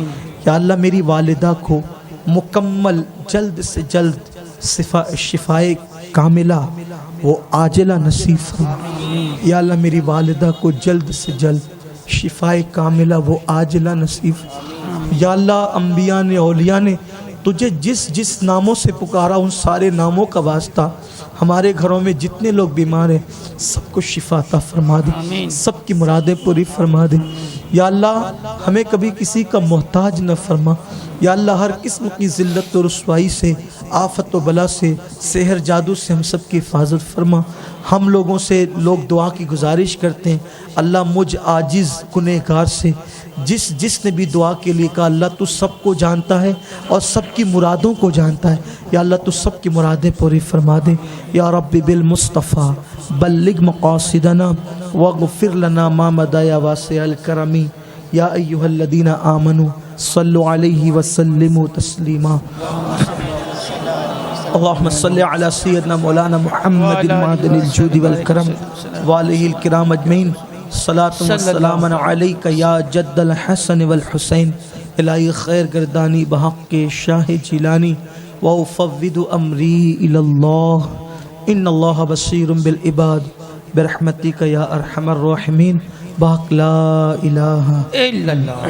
یا اللہ میری والدہ کو مکمل جلد سے جلد شفائے کاملہ وہ عاجلہ نصیب فرما یا اللہ میری والدہ کو جلد سے جلد شفائے کاملہ وہ عاجلہ نصیب یا اللہ انبیاء نے اولیاء نے تجھے جس ناموں سے پکارا ان سارے ناموں کا واسطہ ہمارے گھروں میں جتنے لوگ بیمار ہیں سب کو شفا عطا فرما دے سب کی مرادیں پوری فرما دے یا اللہ ہمیں کبھی کسی کا محتاج نہ فرما یا اللہ ہر قسم کی ذلت و رسوائی سے آفت و بلا سے سحر جادو سے ہم سب کی حفاظت فرما ہم لوگوں سے لوگ دعا کی گزارش کرتے ہیں اللہ مجھ عاجز گنہگار سے جس نے بھی دعا کے لیے کہا اللہ تو سب کو جانتا ہے اور سب کی مرادوں کو جانتا ہے یا اللہ تو سب کی مرادیں پوری فرما دے یا رب بالمصطفیٰ بلغ مقاصدنا واغفر لنا ما مضى یا واسع الکرم یا ایھا الذین آمنوا صلوا علیہ وسلموا تسلیما اللهم صل على سيدنا مولانا محمد معدن الجود والكرم وآلہ الكرام اجمعین صلاۃ و سلام علیک یا جد الحسن والحسین الہی خیر گردانی بحق کے شاہ جیلانی وافوض امری الی اللہ ان اللہ بصیر بالعباد برحمتک یا ارحم الراحمین بحق لا الہ الا اللہ